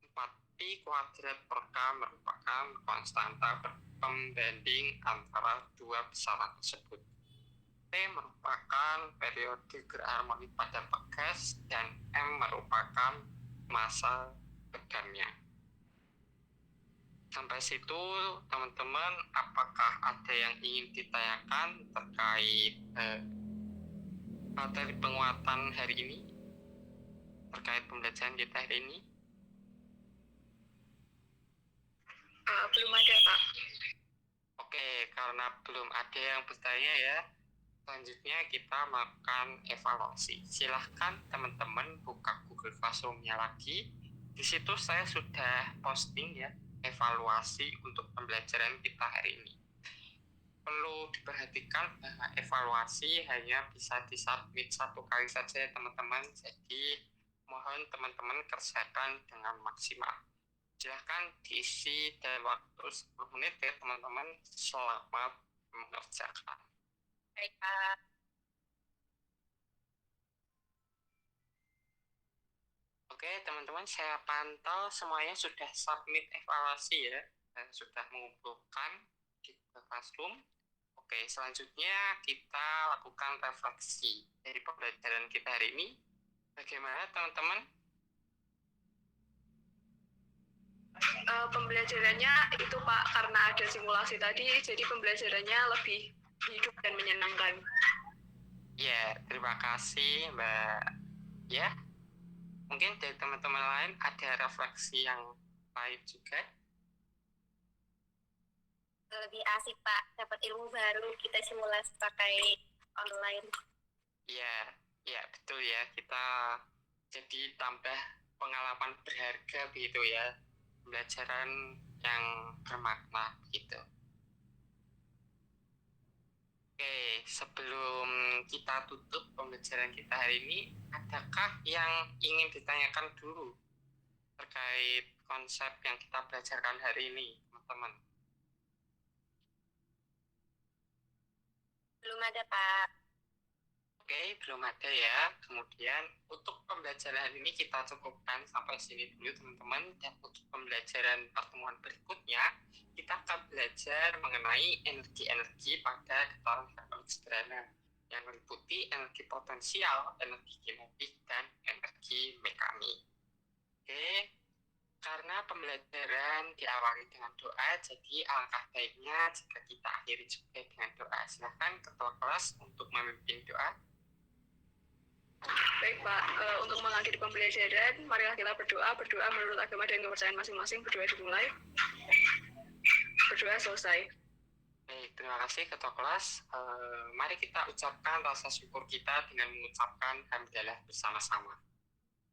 4pi kuadrat per K merupakan konstanta pembanding antara dua besaran tersebut. T merupakan periode gerak harmonik pada pegas dan M merupakan masa bebannya. Sampai situ teman-teman, apakah ada yang ingin ditanyakan terkait materi penguatan hari ini, terkait pembelajaran kita hari ini? Belum ada, Pak. Oke, karena belum ada yang bertanya ya, selanjutnya kita melakukan evaluasi. Silahkan teman-teman buka Google Classroom-nya lagi. Di situ saya sudah posting ya evaluasi untuk pembelajaran kita hari ini. Perlu diperhatikan bahwa evaluasi hanya bisa disubmit satu kali saja ya teman-teman, jadi mohon teman-teman kerjakan dengan maksimal. Silahkan diisi dalam waktu 10 menit ya teman-teman selama mengerjakan. Baik, Pak. Oke teman-teman, saya pantau semuanya sudah submit evaluasi ya, dan sudah mengumpulkan di Google Classroom. Oke, selanjutnya kita lakukan refleksi dari pembelajaran kita hari ini. Bagaimana teman-teman? Pembelajarannya itu, Pak, karena ada simulasi tadi, jadi pembelajarannya lebih hidup dan menyenangkan. Ya, terima kasih Mbak. Ya, mungkin dari teman-teman lain ada refleksi yang lain juga. Lebih asik, Pak. Dapat ilmu baru, kita simulasi pakai online. Ya betul ya. Kita jadi tambah pengalaman berharga begitu ya. Pembelajaran yang bermakna gitu. Oke, sebelum kita tutup pembelajaran kita hari ini, adakah yang ingin ditanyakan dulu terkait konsep yang kita belajarkan hari ini, teman-teman? Belum ada, Pak. Oke, belum ada ya. Kemudian untuk pembelajaran hari ini kita cukupkan sampai sini dulu teman-teman. Dan untuk pembelajaran pertemuan berikutnya, kita akan belajar mengenai energi-energi pada getaran harmonik sederhana. yang meliputi energi potensial, energi kinetik, dan energi mekanik. Oke, karena pembelajaran diawali dengan doa, jadi alangkah baiknya jika kita akhiri juga dengan doa. Silakan ketua kelas untuk memimpin doa. Baik Pak, untuk mengakhiri pembelajaran, marilah kita berdoa menurut agama dan kepercayaan masing-masing. Berdoa dimulai. Berdoa selesai. Baik, terima kasih ketua kelas. Mari kita ucapkan rasa syukur kita dengan mengucapkan hamdalah bersama-sama.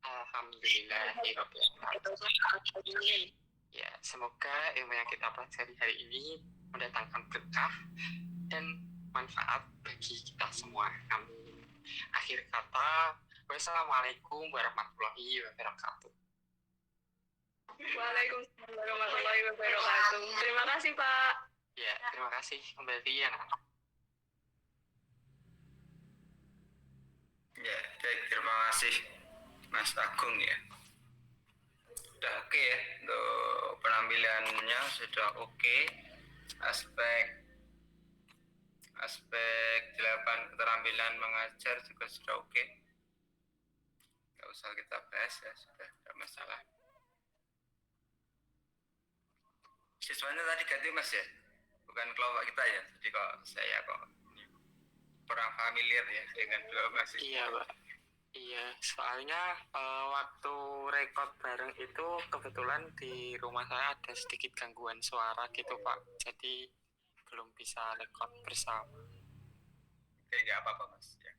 Alhamdulillahirobbilalamin. Ya, semoga ilmu yang kita pelajari hari ini mendatangkan berkah dan manfaat bagi kita semua. Amin. Akhir kata, wassalamualaikum warahmatullahi wabarakatuh. Waalaikumsalam warahmatullahi wabarakatuh. Terima kasih Pak. Ya, terima kasih kembali anak-anak. Ya, baik, terima kasih Mas Agung ya. Sudah oke ya, untuk penampilannya sudah oke. Aspek delapan keterampilan mengajar juga sudah oke. Nggak usah kita bahas ya, sudah tidak masalah. Siswanya tadi ganti Mas ya, bukan kelompok kita ya. Jadi kok saya kurang familiar ya dengan dua mahasiswa. Iya, Pak. Iya, soalnya waktu rekod bareng itu kebetulan di rumah saya ada sedikit gangguan suara gitu, Pak. Jadi belum bisa rekod bersama. Oke, nggak apa-apa Mas ya.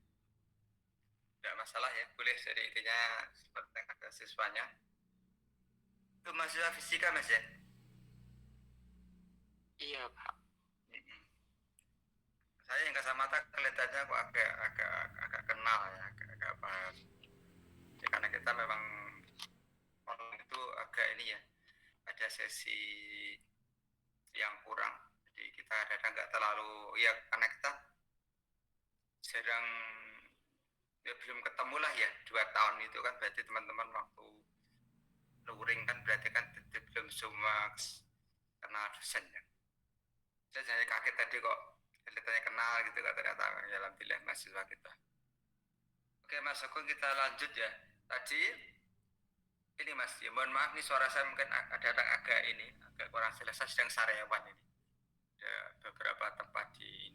Nggak masalah ya, boleh. Jadi intinya seperti ada siswanya. Itu mahasiswa fisika Mas ya? Iya, Pak. Saya yang kasat mata kelihatannya kok agak kenal ya, agak paham. Ya, karena kita memang orang itu agak ini ya, ada sesi yang kurang. Jadi kita kadang nggak terlalu ya, karena kita sedang ya belum ketemu lah ya 2 tahun itu kan, berarti teman-teman waktu luring kan berarti kan belum semua kenal dosen ya. Saya jadi kaget tadi kok kelihatannya kenal gitu kan, ternyata ya alhamdulillah mahasiswa kita. Oke Mas Agung, kita lanjut ya. Tadi ini Mas, ya mohon maaf nih suara saya mungkin agak kurang jelas, saya sedang sariawan ini. Ada beberapa tempat di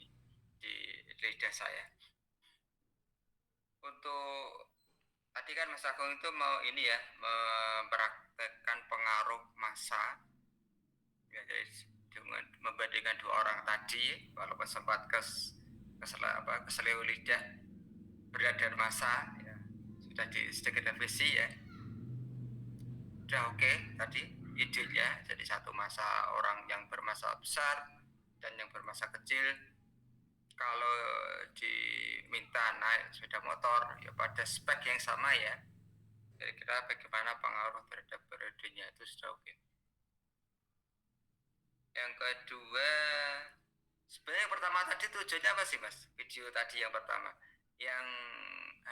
lidah saya. Untuk tadi kan Mas Agung itu mau ini ya, mempraktekkan pengaruh massa ya, jadi dengan membandingkan 2 orang tadi, walaupun sempat keseleo lidah berat dan massa ya, sudah sedikit revisi ya, sudah oke tadi idenya. Jadi satu massa orang yang bermassa besar dan yang bermassa kecil, kalau diminta naik sepeda motor ya pada spek yang sama ya, kira-kira bagaimana pengaruh terhadap periodenya itu sudah oke. Yang kedua, sebenarnya yang pertama tadi tujuannya apa sih Mas? Video tadi yang pertama, yang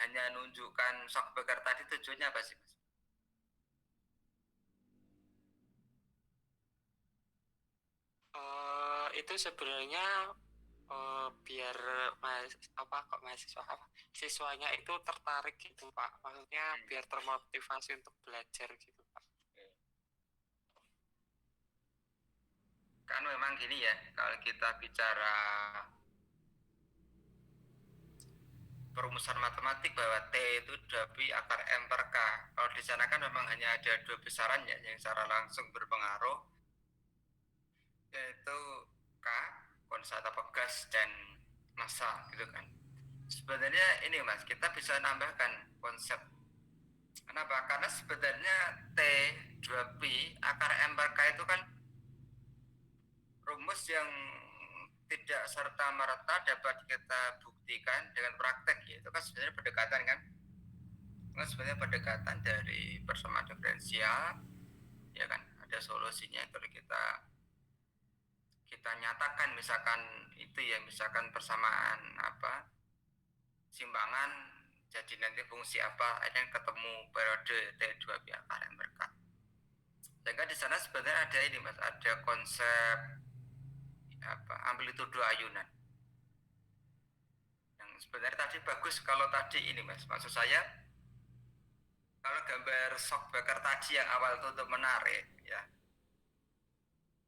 hanya nunjukkan shock breaker tadi, tujuannya apa sih Mas? Itu sebenarnya biar siswanya itu tertarik gitu, Pak. Maksudnya biar termotivasi untuk belajar gitu, Pak. Kan memang gini ya, kalau kita bicara perumusan matematik bahwa T itu 2pi akar M per K. Kalau di sana kan memang hanya ada 2 besaran ya yang secara langsung berpengaruh, yaitu K, konstan atau gas, dan massa gitu kan. Sebenarnya ini Mas, kita bisa nambahkan konsep. Kenapa? Karena sebenarnya T 2pi akar M per K itu kan rumus yang tidak serta-merta dapat kita buktikan dengan praktek ya. Itu kan sebenarnya pendekatan kan. Itu sebenarnya pendekatan dari persamaan diferensial ya kan. Ada solusinya kalau kita nyatakan misalkan itu ya, misalkan persamaan simbangan, jadi nanti fungsi apa akhirnya ketemu periode T2pi akar M per K. Sehingga di sana sebenarnya ada ini Mas, ada konsep amplitudo ayunan yang sebenarnya tadi bagus kalau tadi ini Mas. Maksud saya kalau gambar shockbreaker tadi yang awal itu untuk menarik ya.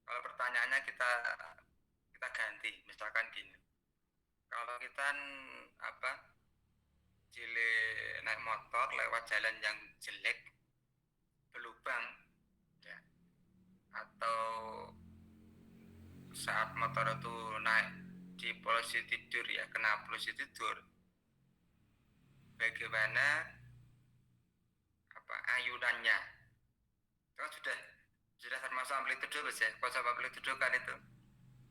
Kalau pertanyaannya kita ganti, misalkan gini. Kalau kita naik motor lewat jalan yang jelek, berlubang, ya, atau saat motor itu naik di posisi tidur ya, kena posisi tidur, bagaimana ayunannya? Itu kan sudah termasuk amplitudo ya, konsep amplitudo kan itu.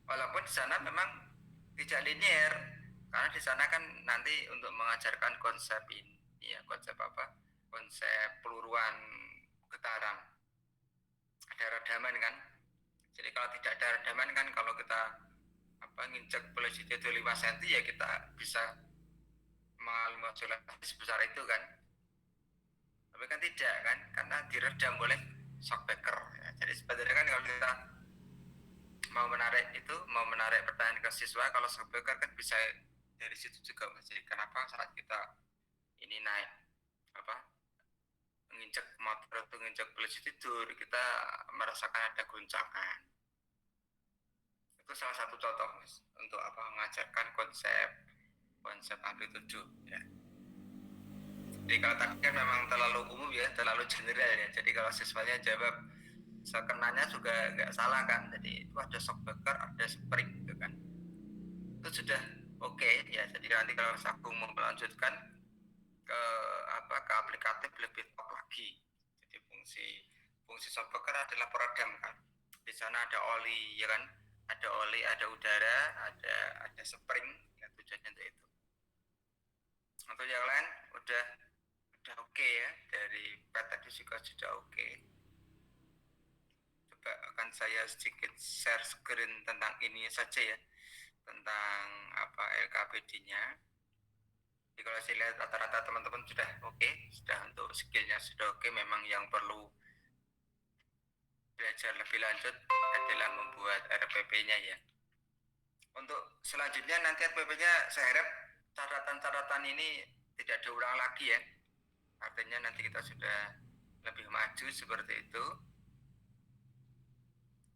Walaupun di sana memang tidak linear, karena di sana kan nanti untuk mengajarkan konsep ini, ya konsep apa? Konsep peluruan getaran. Ada redaman kan? Jadi kalau tidak ada redaman kan, kalau kita nginjek posisi 5 cm ya kita bisa mengalami modulasi sebesar itu kan. Tapi kan tidak kan, karena diredam oleh shockbreaker. Ya. Jadi sebenarnya kan kalau kita mau menarik pertanyaan ke siswa, kalau shockbreaker kan bisa dari situ juga Mas. Jadi kenapa saat kita ini naik menginjak motor atau menginjak posisi tidur, kita merasakan ada goncangan. Itu salah satu contoh Mas untuk mengajarkan konsep amplitudo ya. Jadi kalau tadi kan memang terlalu umum ya, terlalu general ya. Jadi kalau siswanya jawab sekenanya juga nggak salah kan. Jadi itu ada shockbreaker, ada spring gitu kan. Itu sudah oke ya. Jadi nanti kalau Agung mau melanjutkan ke aplikatif lebih top lagi. Jadi fungsi shockbreaker adalah peredam kan. Di sana ada oli ya kan. Ada oli, ada udara, ada spring ya, tujuannya untuk itu. Untuk yang lain udah oke ya, dari pet tadi juga sudah oke. Coba akan saya sedikit share screen tentang ini saja ya, tentang LKPD-nya. Jadi kalau saya lihat rata-rata teman-teman sudah oke, sudah untuk skillnya sudah oke. Memang yang perlu belajar lebih lanjut adalah membuat RPP-nya ya. Untuk selanjutnya nanti RPP-nya saya harap catatan-catatan ini tidak diulang lagi ya. Artinya nanti kita sudah lebih maju seperti itu.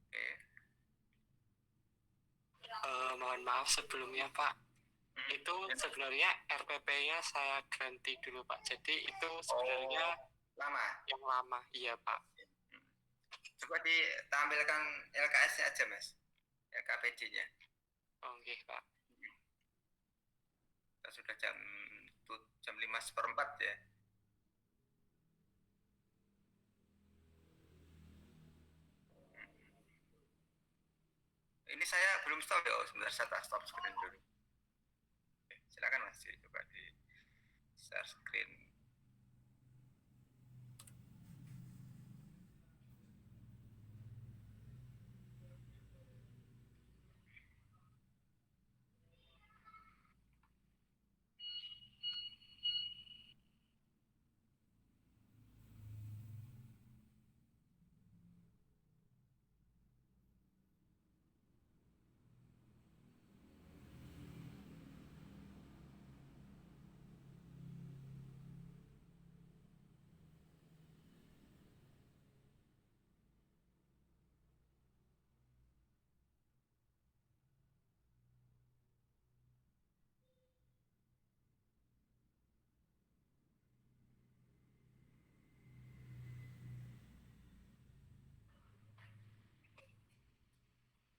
Oke. Mohon maaf sebelumnya Pak. Itu sebenarnya RPP-nya saya ganti dulu Pak. Jadi itu sebenarnya lama. Yang lama, iya Pak. Coba ditampilkan LKS-nya aja Mas, LKPD-nya. Oke Pak. Kita sudah jam 5:04 ya. Ini saya belum stop ya, sebentar saya stop screen dulu. Oke, silakan Mas, coba di share screen.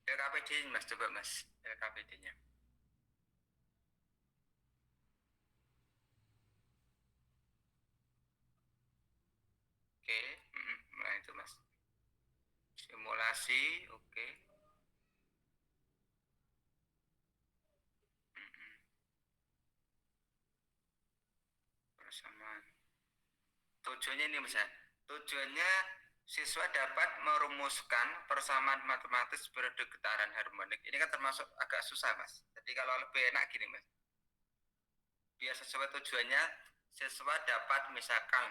LKPD Mas, coba Mas, LKPD-nya. Oke, nah itu Mas. Simulasi, oke. Persamaan. Tujuannya ini Mas, tujuannya siswa dapat merumuskan persamaan matematis periode getaran harmonik. Ini kan termasuk agak susah Mas. Jadi kalau lebih enak gini Mas, biar sesuai tujuannya, siswa dapat misalkan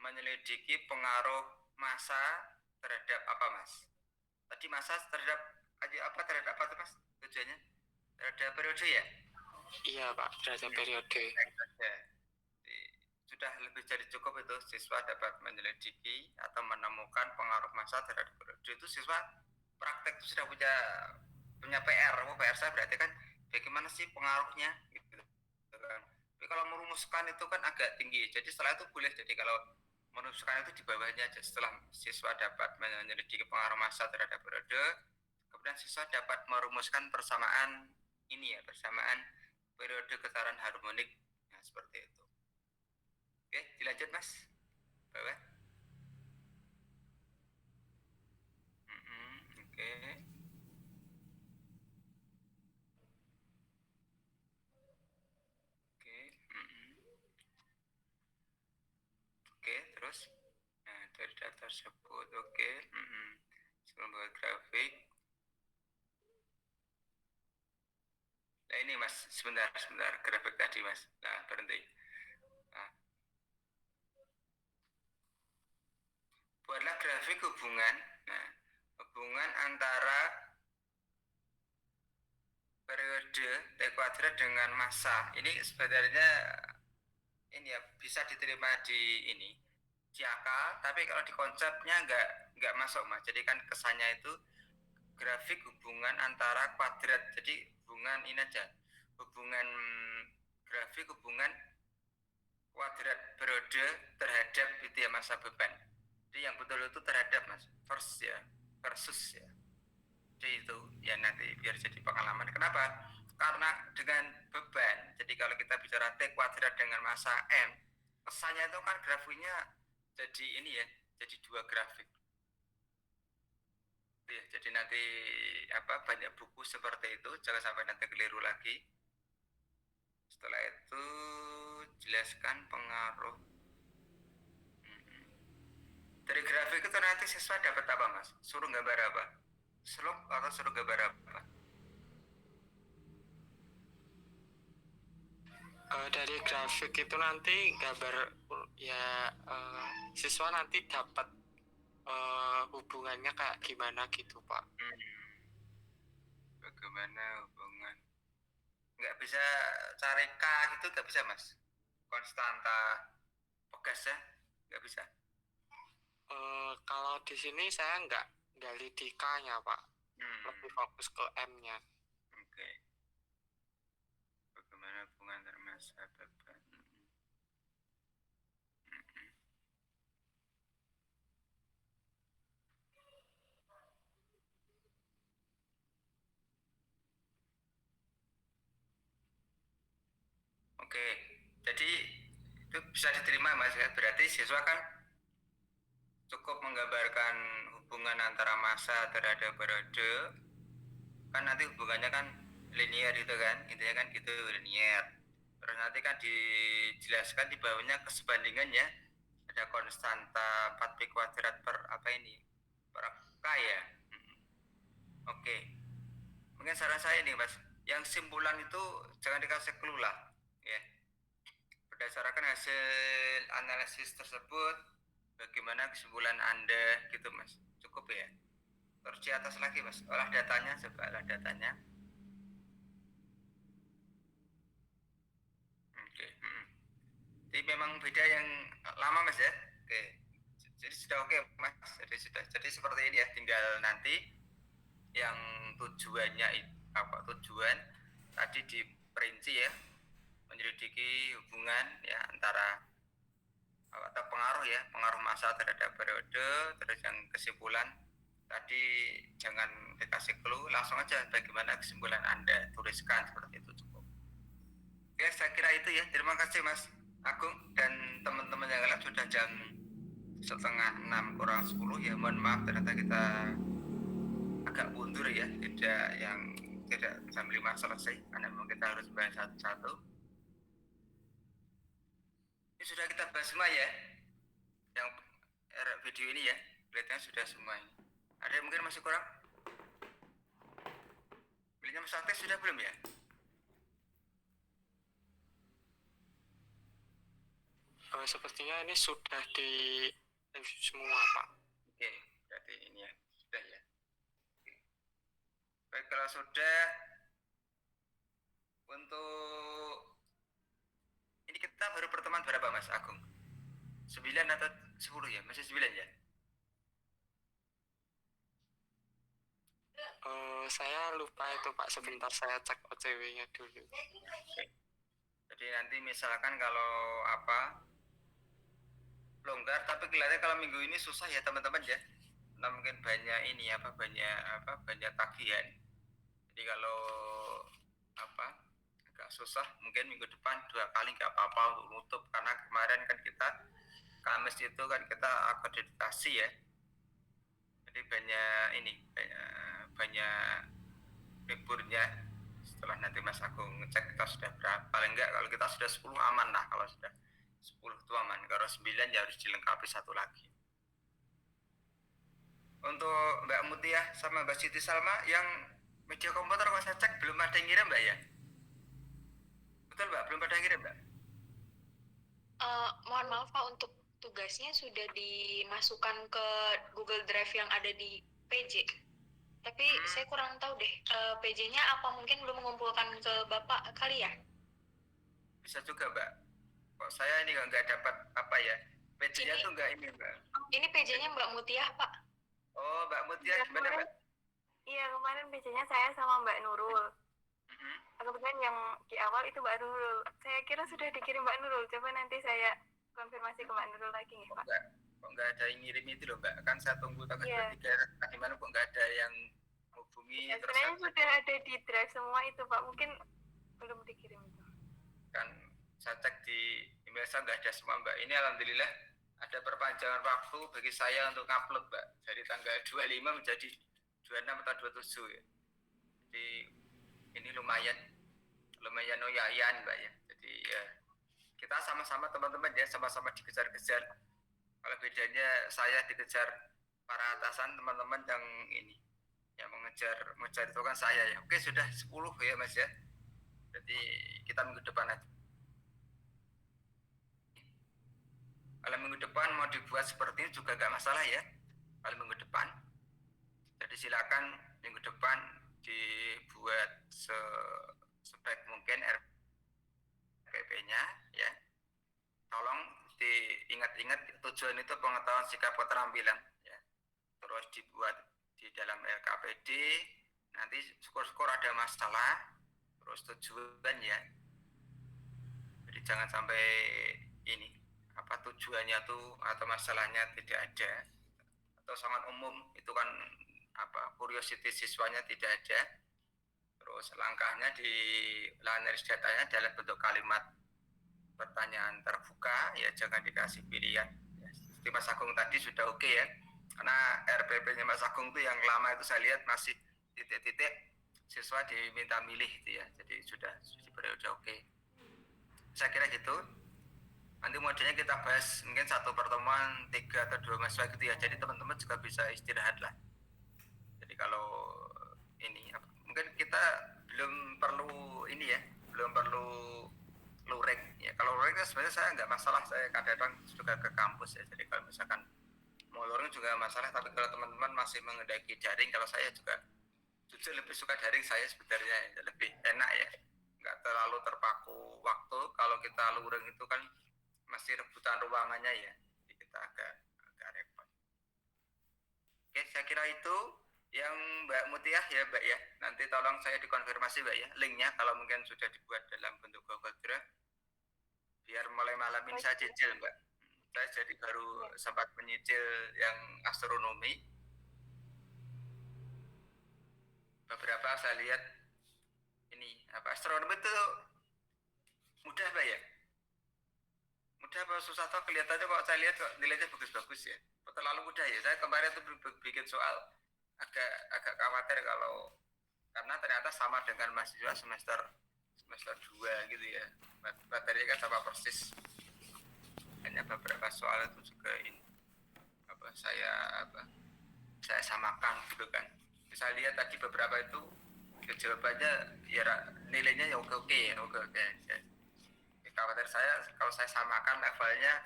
menyelidiki pengaruh massa terhadap apa Mas? Tadi massa terhadap apa tuh Mas? Tujuannya terhadap periode ya? Iya Pak, derajat periode. Baik saja. Jadi, sudah lebih dari cukup itu siswa dapat menyelidiki atau menemukan pengaruh massa terhadap periode. Itu siswa praktek itu sudah punya PR. PR saya berarti kan bagaimana sih pengaruhnya gitu kan. Tapi kalau merumuskan itu kan agak tinggi. Jadi setelah itu boleh. Jadi kalau merumuskan itu di bawahnya aja. Setelah siswa dapat menyelidiki pengaruh massa terhadap periode, kemudian siswa dapat merumuskan persamaan ini ya, persamaan periode getaran harmonik. Nah, seperti itu. Oke, dilanjut Mas. Bawah. Oke. Oke. Oke, terus. Nah, dari data tersebut, oke. Sebelum buat grafik. Nah, ini Mas, sebentar, grafik tadi Mas. Nah, berhenti. Nah, buatlah grafik hubungan. Nah, hubungan antara periode T kuadrat dengan massa. Ini sebenarnya ini ya bisa diterima di ini di akal, tapi kalau di konsepnya nggak masuk Mas. Jadi kan kesannya itu grafik hubungan antara kuadrat. Jadi hubungan ini aja, hubungan grafik hubungan kuadrat periode terhadap itu ya massa beban. Jadi yang betul itu terhadap Mas, versus ya. Jadi itu ya nanti biar jadi pengalaman. Kenapa? Karena dengan beban, jadi kalau kita bicara T kuadrat dengan massa M, kesannya itu kan grafiknya jadi ini ya, jadi dua grafik. Ya, jadi nanti banyak buku seperti itu, jangan sampai nanti keliru lagi. Setelah itu jelaskan pengaruh. Dari grafik itu nanti siswa dapat apa Mas? Suruh gambar apa? Slope atau suruh gambar apa? Dari grafik itu nanti gambar ya, siswa nanti dapat hubungannya kayak gimana gitu Pak. Bagaimana hubungan? Nggak bisa cari K gitu, nggak bisa Mas? Konstanta pegas ya? Nggak bisa. Kalau di sini saya nggak gali di K-nya Pak, lebih fokus ke M-nya. Oke. Bagaimana hubungan antara massa beban? Oke, jadi itu bisa diterima Mas ya. Berarti siswa kan cukup menggambarkan hubungan antara massa terhadap periode. Kan nanti hubungannya kan linear gitu kan, intinya kan gitu, linear. Terus nanti kan dijelaskan di bawahnya kesebandingannya, ada konstanta 4P kuadrat per apa ini, per K ya. Oke, mungkin saran saya nih Mas, yang simpulan itu jangan dikasih clue lah ya. Berdasarkan hasil analisis tersebut, bagaimana kesimpulan Anda gitu Mas, cukup ya. Terus di atas lagi Mas, olah datanya, coba olah datanya. Oke. Jadi memang beda yang lama Mas ya. Oke. Jadi sudah oke Mas. Jadi seperti ini ya. Tinggal nanti yang tujuannya tujuan tadi diperinci ya, menyelidiki hubungan ya antara atau pengaruh massa terhadap periode. Terus yang kesimpulan tadi jangan dikasih clue, langsung aja bagaimana kesimpulan Anda, tuliskan seperti itu cukup. Oke, saya kira itu ya. Terima kasih Mas Agung dan teman-teman yang lain. Sudah jam 5:30 kurang 10 ya. Mohon maaf ternyata kita agak mundur ya, tidak jam 5 selesai karena memang kita harus bahas satu-satu. Ini sudah kita bahas semua ya, yang video ini ya, kelihatannya sudah semua ini. Ada yang mungkin masih kurang? Belinya Mas Aktes sudah belum ya? Sepertinya ini sudah di review semua Pak. Oke, berarti ini ya sudah ya. Oke. Baik, kalau sudah Untuk ini kita baru pertemuan berapa Mas Agung? 9 atau 10 ya? Masih 9 ya? Saya lupa itu Pak, sebentar saya cek OCW-nya dulu. Jadi nanti misalkan kalau apa longgar, tapi kelihatannya kalau minggu ini susah ya teman-teman ya. Nah, mungkin banyak ini banyak tagihan. Jadi kalau apa agak susah, mungkin minggu depan 2 kali nggak apa-apa untuk nutup, karena kemarin kan kita Kamis itu kan kita akreditasi ya. Jadi banyak liburnya. Setelah nanti Mas Agung ngecek kita sudah berapa, paling enggak kalau kita sudah 10 aman lah, kalau sudah 10 itu aman. Kalau 9 ya harus dilengkapi 1 lagi. Untuk Mbak Mutia sama Mbak Siti Salma yang media komputer, kalau saya cek belum ada yang ngirim Mbak ya? Betul Mbak, belum ada yang ngirim Mbak? Mohon maaf Pak, untuk tugasnya sudah dimasukkan ke Google Drive yang ada di PJ. Tapi saya kurang tahu deh, PJ-nya apa mungkin belum mengumpulkan ke Bapak kali ya? Bisa juga Mbak. Kok saya ini nggak dapat apa ya? PJ-nya tuh nggak ini Mbak. Ini PJ-nya Mbak Mutiah Pak. Oh Mbak Mutia gimana Mbak? Iya, kemarin biasanya saya sama Mbak Nurul. Kemudian yang di awal itu Mbak Nurul. Saya kira sudah dikirim Mbak Nurul. Coba nanti saya konfirmasi ke Mbak Nurul lagi nih Pak. Kok nggak ada yang ngirim itu loh Mbak? Kan saya tunggu tanggal 23. Gimana kok nggak ada yang hubungi? Ya, terus sebenarnya sudah ada di drive semua itu Pak. Mungkin belum dikirim itu. kan saya cek di email saya nggak ada semua Mbak. Ini alhamdulillah ada perpanjangan waktu bagi saya untuk ngupload Mbak, dari tanggal 25 menjadi 26 atau 27 ya. Jadi ini lumayan oyayan Mbak ya. Jadi ya kita sama-sama teman-teman ya, sama-sama dikejar-kejar. Kalau bedanya saya dikejar para atasan, teman-teman yang ini yang mengejar itu kan saya ya. Oke, sudah 10 ya Mas ya. Jadi kita minggu depan aja. Kalau minggu depan mau dibuat seperti ini juga gak masalah ya. Kalau minggu depan. Jadi silakan minggu depan dibuat sebaik mungkin RPP-nya ya. Tolong diingat-ingat, tujuan itu pengetahuan sikap keterampilan ya. Terus dibuat di dalam LKPD. Nanti skor-skor ada masalah, terus tujuan ya. Jadi jangan sampai ini apa tujuannya tuh atau masalahnya tidak ada, atau sangat umum itu kan apa curiosity siswanya tidak ada. Terus langkahnya di learner datanya dalam bentuk kalimat pertanyaan terbuka ya, jangan dikasih pilihan ya. Seperti Mas Agung tadi sudah oke ya, karena RPP-nya Mas Agung tuh yang lama itu saya lihat masih titik-titik siswa diminta milih itu ya, jadi sudah oke. Saya kira gitu. Nanti modelnya kita bahas mungkin satu pertemuan 3 atau 2 mahasiswa gitu ya, jadi teman-teman juga bisa istirahat lah. Jadi kalau ini mungkin kita belum perlu ini ya, belum perlu luring ya. Kalau luring sebenarnya saya nggak masalah, saya kadang-kadang juga ke kampus ya. Jadi kalau misalkan mau luring juga masalah, tapi kalau teman-teman masih mengendaki daring, kalau saya juga jujur lebih suka daring saya sebenarnya, lebih enak ya, nggak terlalu terpaku waktu. Kalau kita luring itu kan masih rebutan ruangannya ya, jadi kita agak repot. Oke, saya kira itu yang Mbak Mutiah ya Mbak ya. Nanti tolong saya dikonfirmasi Mbak ya, linknya kalau mungkin sudah dibuat dalam bentuk Google Drive, biar mulai malam ini saya cicil Mbak. Saya jadi baru sempat menyicil yang astronomi. Beberapa saya lihat ini astronomi itu mudah Mbak ya. Mudah apa susah toh, kelihatannya kok saya lihat kok nilainya bagus-bagus ya. Terlalu mudah ya. Saya kemarin tuh bikin soal agak khawatir kalau karena ternyata sama dengan mahasiswa semester 2 gitu ya. Materinya kan sama persis. Hanya beberapa soal itu juga ini saya samakan gitu kan. Saya lihat tadi beberapa itu jawabannya ya nilainya ya oke ya. Khawatir saya kalau saya samakan levelnya,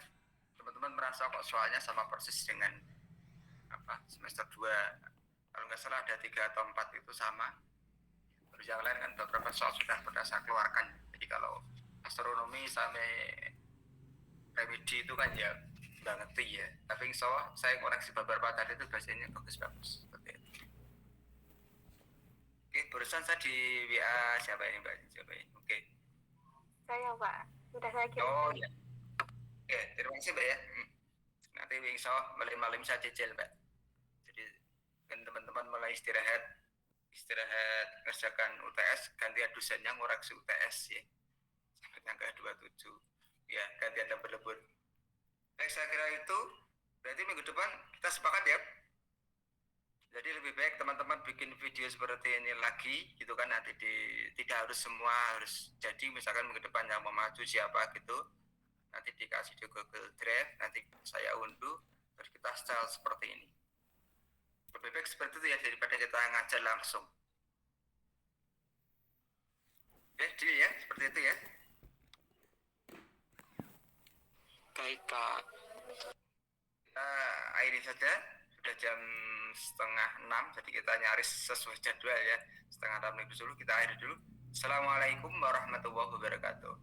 teman-teman merasa kok soalnya sama persis dengan semester 2. Kalau nggak salah ada 3 atau 4 itu sama. Terus yang lain kan beberapa soal sudah pernah saya keluarkan. Jadi kalau astronomi sampai remedi itu kan ya nggak ngerti ya. Tapi insya Allah saya koreksi beberapa tadi itu bahasanya bagus-bagus. Seperti itu. Oke, barusan saya di WA siapa ini Mbak? Siapa ini? Oke. Saya Pak, sudah saya kirim. Oh ya. Oke, terima kasih Mbak ya. Nanti insya Allah malam-malam saya cicil Mbak. Jadi kan teman-teman mulai istirahat kerjakan UTS, gantian dosennya ngoreksi UTS ya. Sampai tanggal 27. Ya, gantian dan berlebur. Baik, saya kira itu berarti minggu depan kita sepakat ya. Jadi lebih baik teman-teman bikin video seperti ini lagi gitu kan, nanti tidak harus semua harus jadi, misalkan minggu depan yang mau maju siapa gitu, nanti dikasih di Google Drive, nanti saya unduh, terus kita style seperti ini. Lebih baik seperti itu ya daripada kita ngajar langsung. Deal ya, seperti itu ya. Baik Kak. Kita akhiri saja, sudah jam 5:30, jadi kita nyaris sesuai jadwal ya. 5:30 dulu kita akhiri dulu. Assalamualaikum warahmatullahi wabarakatuh.